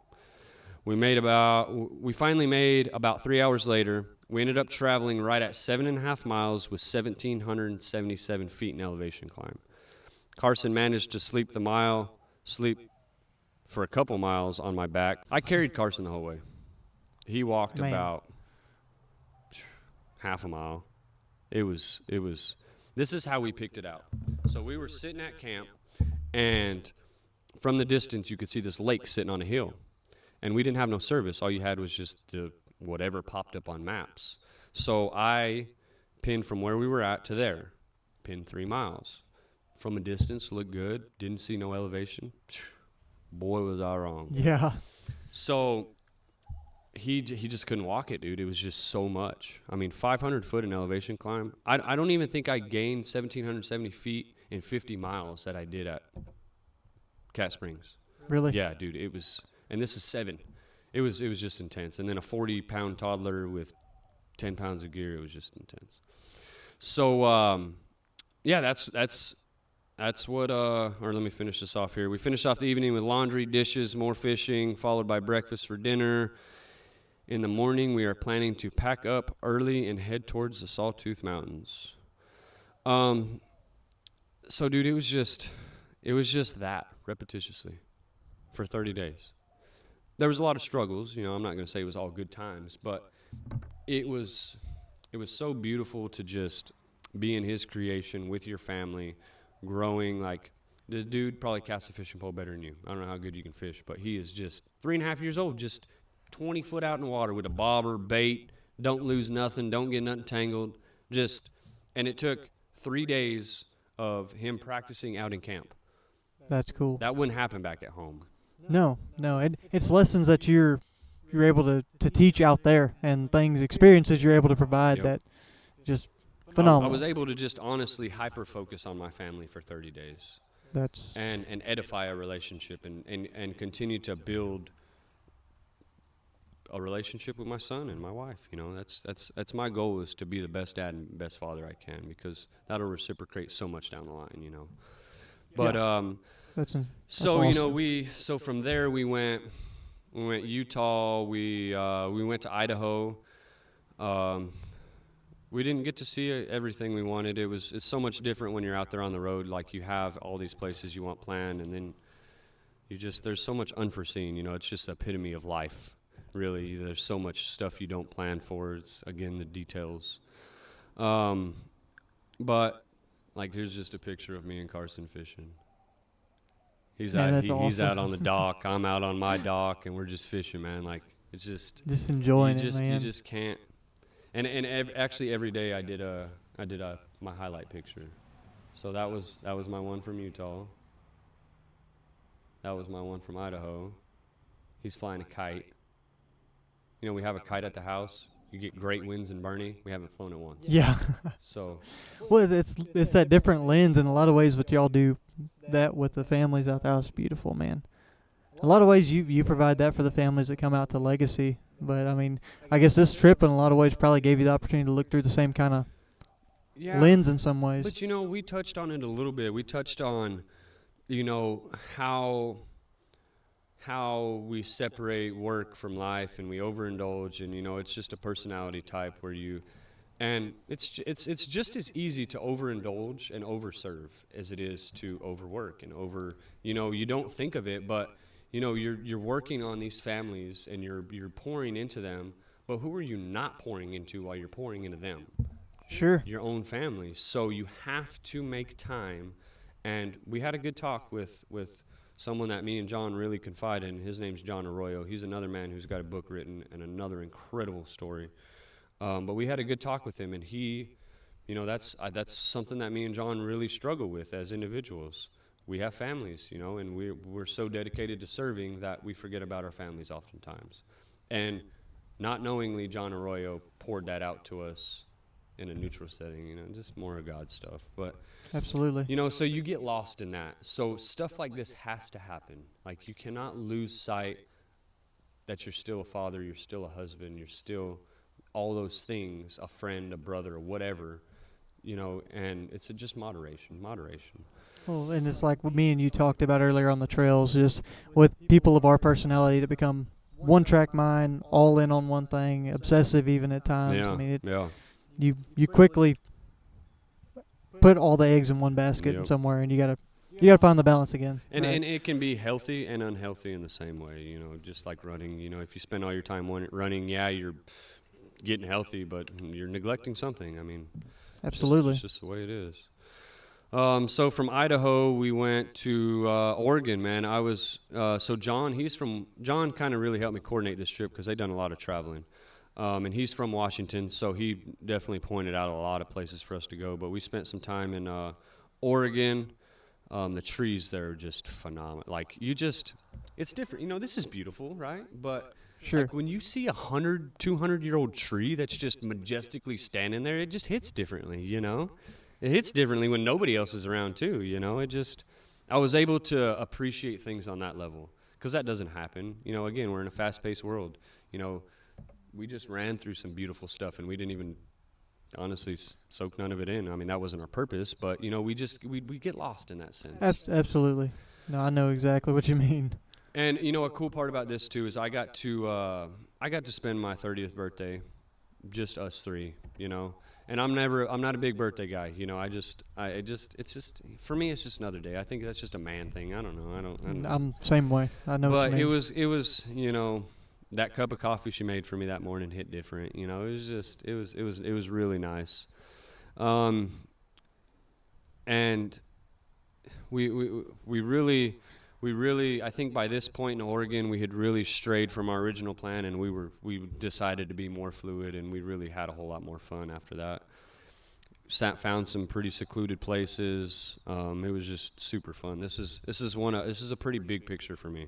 We finally made about 3 hours later. We ended up traveling right at 7.5 miles with 1,777 feet in elevation climb. Carson managed to sleep for a couple miles on my back. I carried Carson the whole way. He walked about half a mile. This is how we picked it out. So we were sitting at camp, and from the distance you could see this lake sitting on a hill. And we didn't have no service. All you had was just whatever popped up on maps. So I pinned from where we were at to there. Pinned 3 miles. From a distance, looked good. Didn't see no elevation. Boy, was I wrong. Yeah. So he just couldn't walk it, dude. It was just so much. 500 foot in elevation climb. I don't even think I gained 1,770 feet in 50 miles that I did at Cat Springs. Really? Yeah, dude. It was and this is 7. It was just intense. And then a 40-pound toddler with 10 pounds of gear. It was just intense. So yeah, that's what. Or let me finish this off here. We finished off the evening with laundry, dishes, more fishing, followed by breakfast for dinner. In the morning, we are planning to pack up early and head towards the Sawtooth Mountains. So, dude, it was just that repetitiously for 30 days. There was a lot of struggles. You know, I'm not going to say it was all good times, but it was so beautiful to just be in his creation with your family, growing. Like, the dude probably casts a fishing pole better than you. I don't know how good you can fish, but he is just 3.5 years old, just 20 foot out in the water with a bobber, bait, don't lose nothing, don't get nothing tangled. And it took 3 days of him practicing out in camp. That's cool. That wouldn't happen back at home. No, it's lessons that you're able to teach out there, and experiences you're able to provide. Yep. That just phenomenal. I was able to just honestly hyper focus on my family for 30 days. And edify a relationship and continue to build a relationship with my son and my wife. You know, that's my goal, is to be the best dad and best father I can, because that'll reciprocate so much down the line, you know. But that's so awesome. you know, so from there we went Utah, we went to Idaho. We didn't get to see everything we wanted. It's so much different when you're out there on the road. Like, you have all these places you want planned, and then there's so much unforeseen, you know. It's just the epitome of life. Really, there's so much stuff you don't plan for. It's, again, the details. But, like, here's just a picture of me and Carson fishing. He's out on the dock. I'm out on my dock, and we're just fishing, man. Like, it's just enjoying it, man. You just can't. And actually every day I did my highlight picture. So that was my one from Utah. That was my one from Idaho. He's flying a kite. You know, we have a kite at the house. You get great winds in Bernie. We haven't flown it once. Yeah. So. Well, it's that different lens in a lot of ways. What y'all do that with the families out there is beautiful, man. A lot of ways you provide that for the families that come out to Legacy. But, I mean, I guess this trip in a lot of ways probably gave you the opportunity to look through the same kind of lens in some ways. But, you know, we touched on it a little bit. We touched on, you know, how we separate work from life, and we overindulge, and, you know, it's just a personality type where and it's just as easy to overindulge and overserve as it is to overwork and you know, you don't think of it, but, you know, you're working on these families and you're pouring into them, but who are you not pouring into while you're pouring into them? Sure. Your own family. So you have to make time. And we had a good talk with someone that me and John really confide in. His name's John Arroyo. He's another man who's got a book written and another incredible story. But we had a good talk with him, and he, you know, that's something that me and John really struggle with as individuals. We have families, you know, and we're so dedicated to serving that we forget about our families oftentimes. And not knowingly, John Arroyo poured that out to us in a neutral setting, you know, just more of God stuff. But absolutely, you know, so you get lost in that. So stuff like this has to happen. Like, you cannot lose sight that you're still a father, you're still a husband, you're still all those things, a friend, a brother, whatever, you know, and it's just moderation. Well, and it's like what me and you talked about earlier on the trails, just with people of our personality to become one-track mind, all in on one thing, obsessive even at times. Yeah, I mean, yeah. You quickly put all the eggs in one basket somewhere, and you gotta find the balance again. And right? and it can be healthy and unhealthy in the same way, you know, just like running. You know, if you spend all your time running, yeah, you're getting healthy, but you're neglecting something. I mean, absolutely, it's just the way it is. So from Idaho, we went to Oregon, man. I was so John kind of really helped me coordinate this trip because they've done a lot of traveling. And he's from Washington, so he definitely pointed out a lot of places for us to go. But we spent some time in Oregon. The trees there are just phenomenal. Like, it's different. You know, this is beautiful, right? But sure, like, when you see 100, 200-year-old tree that's just majestically standing there, it just hits differently, you know? It hits differently when nobody else is around too, you know? I was able to appreciate things on that level. because that doesn't happen. You know, again, we're in a fast-paced world. You know, we just ran through some beautiful stuff, and we didn't even honestly soak none of it in. I mean, that wasn't our purpose, but you know, we get lost in that sense. Absolutely. No, I know exactly what you mean. And you know, a cool part about this too is I got to spend my 30th birthday, just us three. You know, and I'm not a big birthday guy. You know, it's just for me, it's just another day. I think that's just a man thing. I don't know. I'm same way. I know. But what you it mean. was you know, that cup of coffee she made for me that morning hit different. You know, it was really nice. And we really, I think by this point in Oregon, we had really strayed from our original plan, and we decided to be more fluid, and we really had a whole lot more fun after that. Found some pretty secluded places. It was just super fun. This is a pretty big picture for me.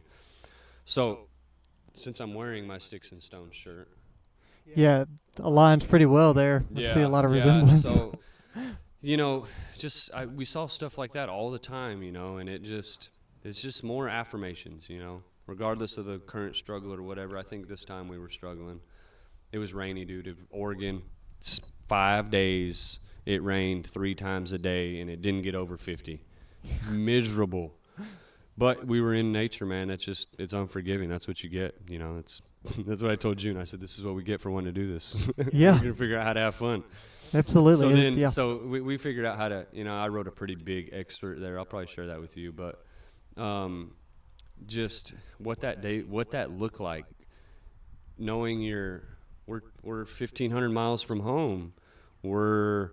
So, since I'm wearing my Sticks and Stones shirt, Yeah, aligns pretty well there. I see a lot of resemblance. So, you know, we saw stuff like that all the time, you know, and it's just more affirmations, you know, regardless of the current struggle or whatever. I think this time we were struggling. It was rainy, dude. Oregon, 5 days, it rained 3 times a day, and it didn't get over 50. Miserable. But we were in nature, man. It's unforgiving. That's what you get, you know. That's what I told June. I said, this is what we get for wanting to do this. Yeah. We're going to figure out how to have fun. Absolutely. So we figured out how to, you know, I wrote a pretty big excerpt there. I'll probably share that with you, but just what that looked like, knowing we're 1,500 miles from home. We're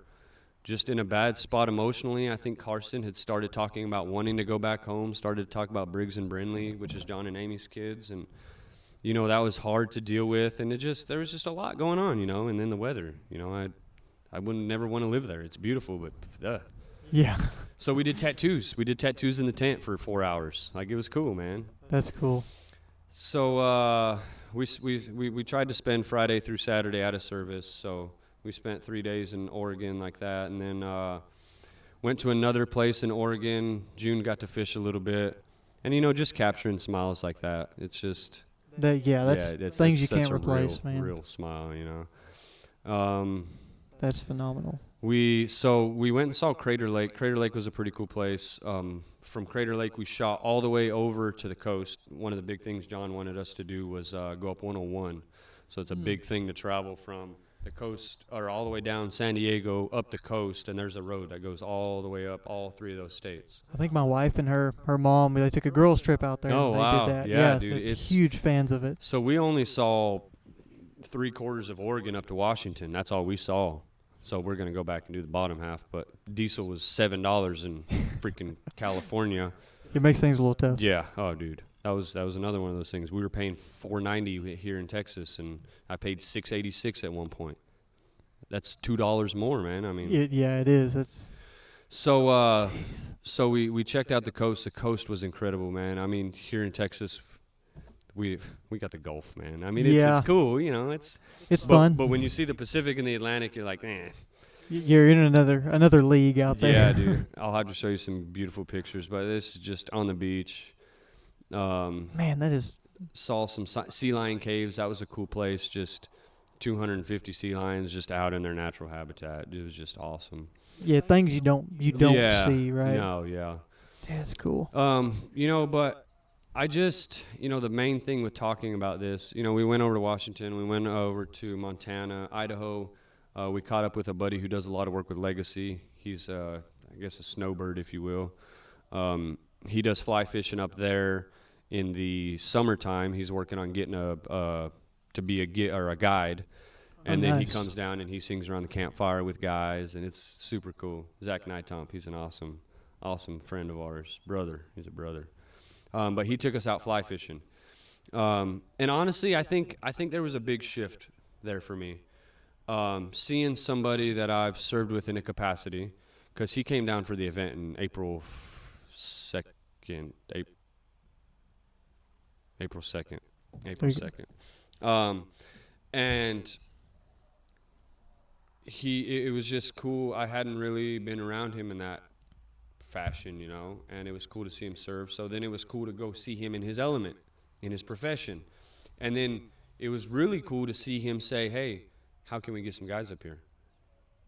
just in a bad spot emotionally. I think Carson had started talking about wanting to go back home, started to talk about Briggs and Brindley, which is John and Amy's kids, and you know, that was hard to deal with, and there was just a lot going on, you know, and then the weather, you know, I wouldn't never want to live there. It's beautiful, but Yeah. So we did tattoos. We did tattoos in the tent for 4 hours. Like, it was cool, man. That's cool. So we tried to spend Friday through Saturday out of service. So we spent 3 days in Oregon like that, and then went to another place in Oregon. June got to fish a little bit, and you know, just capturing smiles like that. It's just that's things you can't replace, man. Real smile, you know. That's phenomenal. We went and saw Crater Lake. Crater Lake was a pretty cool place. From Crater Lake, we shot all the way over to the coast. One of the big things John wanted us to do was go up 101. So it's a big thing to travel from the coast, or all the way down San Diego up the coast, and there's a road that goes all the way up all 3 of those states. I think my wife and her mom, they took a girls trip out there. Oh, and they wow. did that. Yeah, dude, they're it's huge fans of it. So we only saw 3/4 of Oregon up to Washington. That's all we saw. So we're going to go back and do the bottom half. But diesel was $7 in freaking California. It makes things a little tough. Yeah. Oh, dude. That was another one of those things. We were paying $4.90 here in Texas, and I paid $6.86 at one point. That's $2 more, man. I mean. Yeah, it is. It's so we checked out the coast. The coast was incredible, man. I mean, here in Texas, we got the Gulf, man. I mean, it's cool, you know. It's fun. But when you see the Pacific and the Atlantic, you're like, eh. You're in another league out there. Yeah, dude. I'll have to show you some beautiful pictures, but this is just on the beach. Man, that is. Saw some sea lion caves. That was a cool place. Just 250 sea lions just out in their natural habitat. It was just awesome. Yeah, things you don't see, right? No, yeah. That's cool. You know, but I just, you know, the main thing with talking about this, you know, we went over to Washington, we went over to Montana, Idaho. We caught up with a buddy who does a lot of work with Legacy. He's, I guess, a snowbird, if you will. He does fly fishing up there in the summertime. He's working on getting to be a guide. And then nice. He comes down and he sings around the campfire with guys, and it's super cool. Zach Nightomp, he's an awesome friend of ours. Brother, he's a brother. But he took us out fly fishing. And honestly, I think there was a big shift there for me. Seeing somebody that I've served with in a capacity, because he came down for the event in April 2nd. And it was just cool. I hadn't really been around him in that fashion, you know, and it was cool to see him serve. So then it was cool to go see him in his element. in his profession. And then it was really cool to see him say, hey, how can we get some guys up here?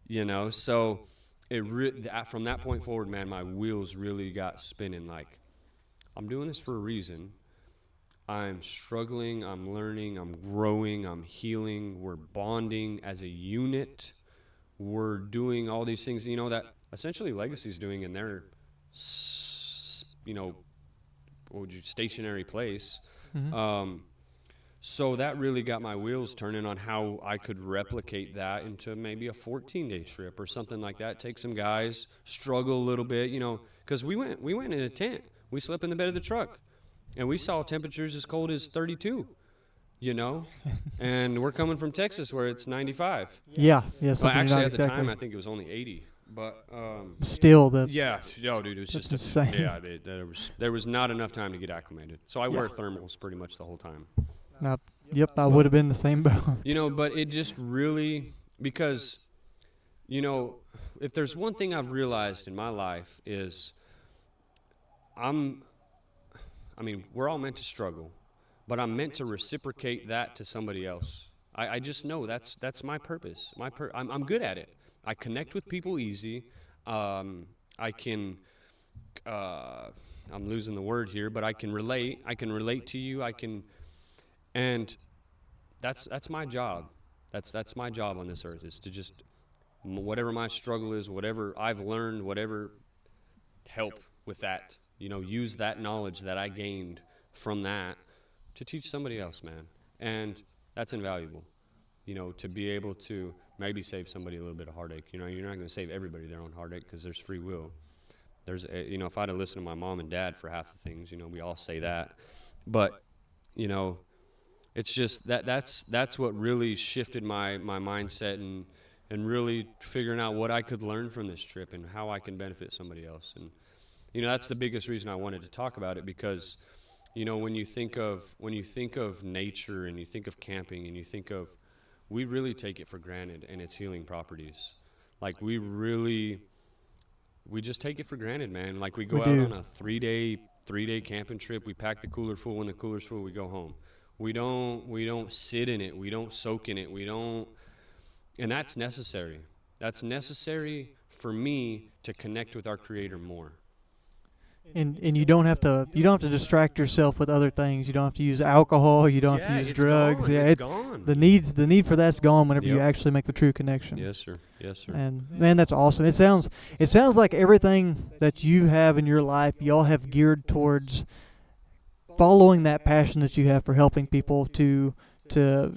You know, so from that point forward, man, my wheels really got spinning. Like, I'm doing this for a reason. I'm struggling, I'm learning, I'm growing, I'm healing, we're bonding as a unit. We're doing all these things, you know, that essentially Legacy's doing in their, you know, stationary place. Mm-hmm. So that really got my wheels turning on how I could replicate that into maybe a 14-day trip or something like that. Take some guys, struggle a little bit, you know, because we went in a tent. We slept in the bed of the truck, and we saw temperatures as cold as 32, you know, and we're coming from Texas where it's 95. Yeah. Well, actually, at the time, I think it was only 80. But still, dude, it was just insane. Yeah, there was not enough time to get acclimated. So I wear thermals pretty much the whole time. Yep, I would have been the same boat. You know, but it just really, because, you know, if there's one thing I've realized in my life is we're all meant to struggle, but I'm meant to reciprocate that to somebody else. I just know that's my purpose. I'm good at it. I connect with people easy. I'm losing the word here, but I can relate. I can relate to you. And that's my job. That's my job on this earth, is to just, whatever my struggle is, whatever I've learned, whatever, help with that. You know, use that knowledge that I gained from that to teach somebody else, man. And that's invaluable. You know, to be able to maybe save somebody a little bit of heartache. You know, you're not going to save everybody their own heartache because there's free will. You know, if I'd have listened to my mom and dad for half the things, you know, we all say that. But, you know, it's just that's what really shifted my mindset and really figuring out what I could learn from this trip and how I can benefit somebody else. And, you know, that's the biggest reason I wanted to talk about it, because, you know, when you think of nature and you think of camping and you think of, we really take it for granted and its healing properties. Like, we just take it for granted, man. Like, we go out on a three day camping trip. We pack the cooler full. When the cooler's full, we go home. We don't sit in it. We don't soak in it. And that's necessary. That's necessary for me to connect with our Creator more. And you don't have to distract yourself with other things. You don't have to use alcohol. You don't have to use drugs. It's gone. The need for that's gone whenever you actually make the true connection. Yes, sir. And man, that's awesome. It sounds like everything that you have in your life, y'all have geared towards following that passion that you have for helping people, to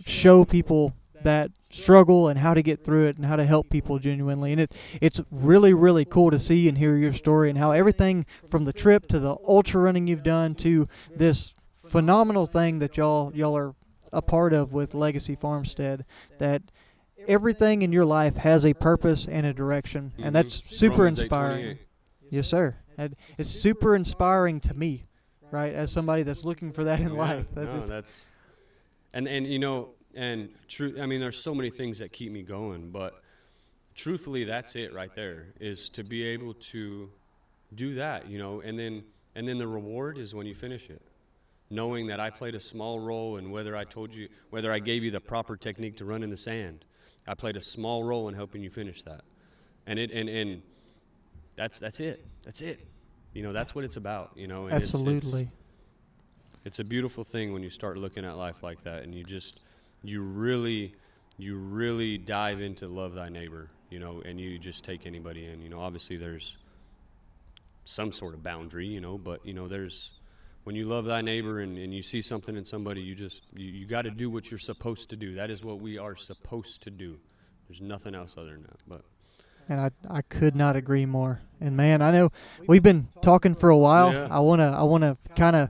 show people that struggle and how to get through it and how to help people genuinely. And it's really, really cool to see and hear your story and how everything from the trip to the ultra running you've done to this phenomenal thing that y'all are a part of with Legacy Farmstead, that everything in your life has a purpose and a direction. Mm-hmm. And that's super inspiring. Yes, sir. And it's super inspiring to me, right, as somebody that's looking for that in life. And you know, and there's so many things that keep me going, but truthfully, that's it right there, is to be able to do that, you know, and then the reward is when you finish it, knowing that I played a small role in whether I gave you the proper technique to run in the sand. I played a small role in helping you finish that, and that's it. That's it. You know, that's what it's about. You know, and absolutely. It's a beautiful thing when you start looking at life like that, and you really dive into love thy neighbor, you know, and you just take anybody in. You know, obviously there's some sort of boundary, you know, but, you know, when you love thy neighbor and you see something in somebody, you got to do what you're supposed to do. That is what we are supposed to do. There's nothing else other than that. But. And I could not agree more. And man, I know we've been talking for a while. Yeah. I wanna kind of.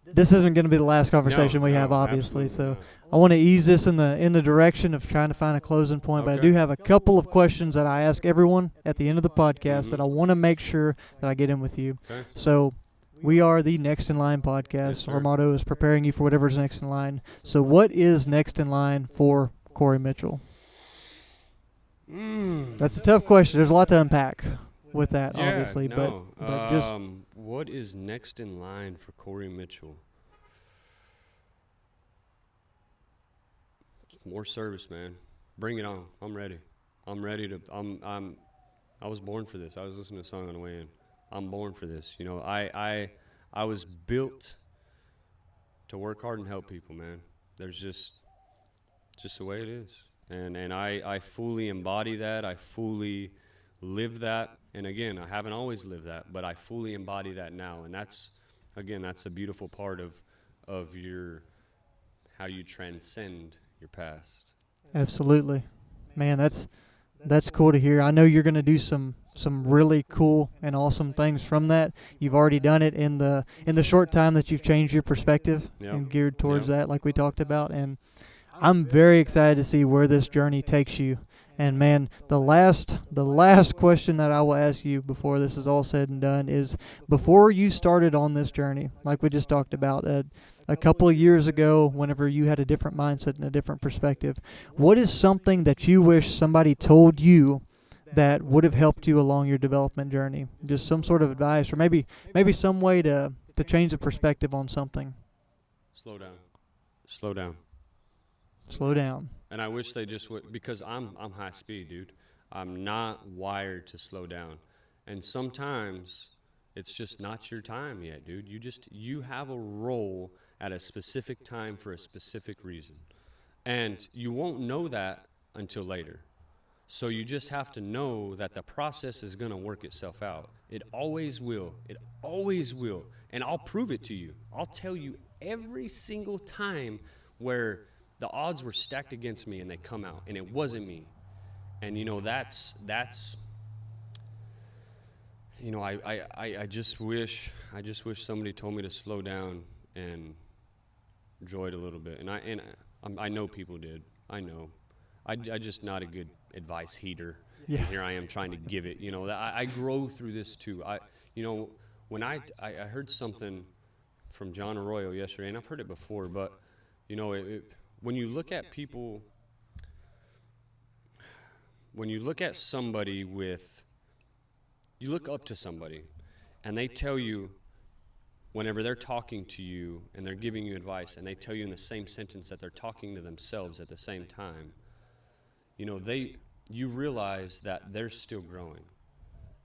This isn't going to be the last conversation we have, obviously. So I want to ease this in the direction of trying to find a closing point. Okay. But I do have a couple of questions that I ask everyone at the end of the podcast that I want to make sure that I get in with you. Okay. So we are the Next in Line podcast. Yes, our motto is preparing you for whatever's next in line. So what is next in line for Kory Mitchell? That's a tough question. There's a lot to unpack with that, obviously. No. But just what is next in line for Kory Mitchell? More service, man. Bring it on. I'm ready. I'm ready to. I was born for this. I was listening to a song on the way in. I'm born for this. You know, I was built to work hard and help people, man. There's just the way it is. And I fully embody that. I fully live that. And again, I haven't always lived that, but I fully embody that now. And that's a beautiful part of your how you transcend your past. Absolutely. Man, that's cool to hear. I know you're going to do some really cool and awesome things from that. You've already done it in the short time that you've changed your perspective and geared towards that, like we talked about. And I'm very excited to see where this journey takes you. And man, the last question that I will ask you before this is all said and done is, before you started on this journey, like we just talked about, a couple of years ago, whenever you had a different mindset and a different perspective, what is something that you wish somebody told you that would have helped you along your development journey? Just some sort of advice, or maybe some way to change the perspective on something. Slow down. Slow down. Slow down. And I wish they just would, because I'm high speed, dude. I'm not wired to slow down. And sometimes it's just not your time yet, dude. You have a role at a specific time for a specific reason. And you won't know that until later. So you just have to know that the process is going to work itself out. It always will. It always will. And I'll prove it to you. I'll tell you every single time where the odds were stacked against me and they come out, and it wasn't me. And you know, that's you know, I just wish somebody told me to slow down and enjoy it a little bit. And I know people did. I know. I just not a good advice heater. Yeah. And here I am trying to give it. You know, I grow through this too. You know, when I heard something from John Arroyo yesterday, and I've heard it before, but you know, when you look at people, when you look at somebody you look up to somebody, and they tell you, whenever they're talking to you and they're giving you advice, and they tell you in the same sentence that they're talking to themselves at the same time, you know, you realize that they're still growing,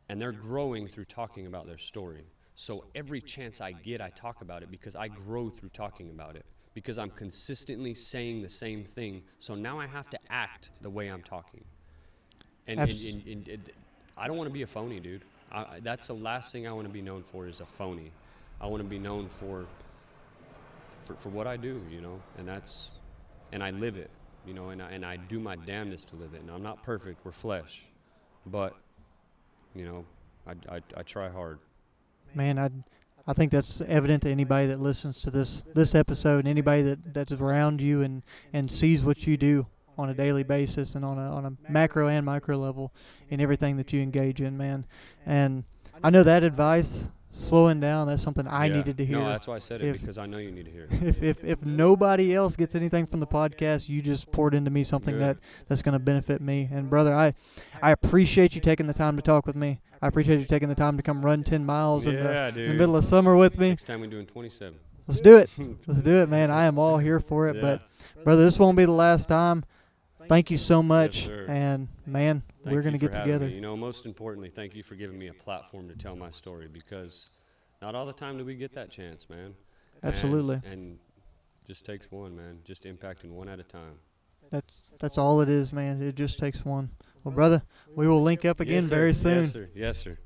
and they're growing through talking about their story. So every chance I get, I talk about it, because I grow through talking about it. Because I'm consistently saying the same thing, so now I have to act the way I'm talking. And I don't want to be a phony, dude. That's the last thing I want to be known for, is a phony. I want to be known for what I do, you know, and I live it, you know, and I do my damnedest to live it. And I'm not perfect, we're flesh, but you know, I try hard. Man, I think that's evident to anybody that listens to this episode, and anybody that's around you and sees what you do on a daily basis and on a macro and micro level in everything that you engage in, man. And I know that advice, slowing down, that's something I needed to hear. No, that's why I said it, because I know you need to hear it. If nobody else gets anything from the podcast, you just poured into me something that's going to benefit me. And brother, I appreciate you taking the time to talk with me. I appreciate you taking the time to come run 10 miles in the middle of summer with me. Next time we're doing 27. Let's do it. Let's do it, man. I am all here for it. But, brother, this won't be the last time. Thank you so much. Yes, and, man, we're going to get together. You know, most importantly, thank you for giving me a platform to tell my story, because not all the time do we get that chance, man. Absolutely. And just takes one, man. Just impacting one at a time. That's all it is, man. It just takes one. Well, brother, we will link up again very soon. Yes, sir. Yes, sir.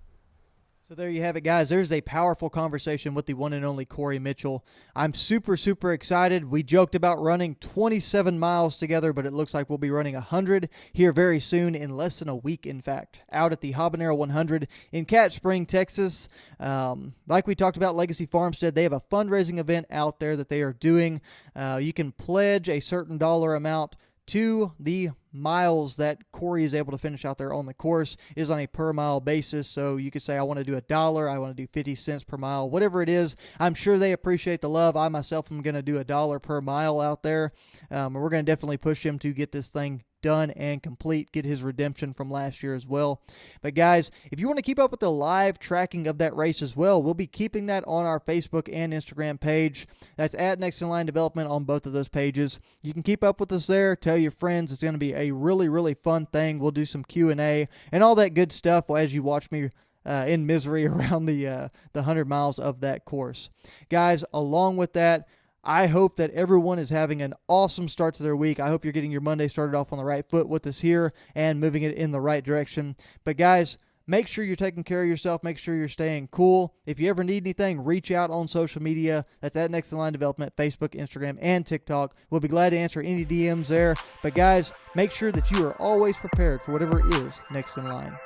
So there you have it, guys. There's a powerful conversation with the one and only Kory Mitchell. I'm super, super excited. We joked about running 27 miles together, but it looks like we'll be running 100 here very soon, in less than a week, in fact, out at the Habanero 100 in Cat Spring, Texas. Like we talked about, Legacy Farmstead, they have a fundraising event out there that they are doing. You can pledge a certain dollar amount to the miles that Kory is able to finish out there on the course. It is on a per mile basis, so you could say, I want to do $1, I want to do 50 cents per mile, whatever it is. I'm sure they appreciate the love. I myself am going to do $1 per mile out there, and we're going to definitely push him to get this thing done and complete, get his redemption from last year as well. But guys, if you want to keep up with the live tracking of that race as well, we'll be keeping that on our Facebook and Instagram page. That's at Next in Line Development on both of those pages. You can keep up with us there. Tell your friends. It's going to be a really, really fun thing. We'll do some Q&A and all that good stuff as you watch me in misery around the 100 miles of that course. Guys, along with that, I hope that everyone is having an awesome start to their week. I hope you're getting your Monday started off on the right foot with us here and moving it in the right direction. But guys, make sure you're taking care of yourself. Make sure you're staying cool. If you ever need anything, reach out on social media. That's at Next in Line Development, Facebook, Instagram, and TikTok. We'll be glad to answer any DMs there. But guys, make sure that you are always prepared for whatever is next in line.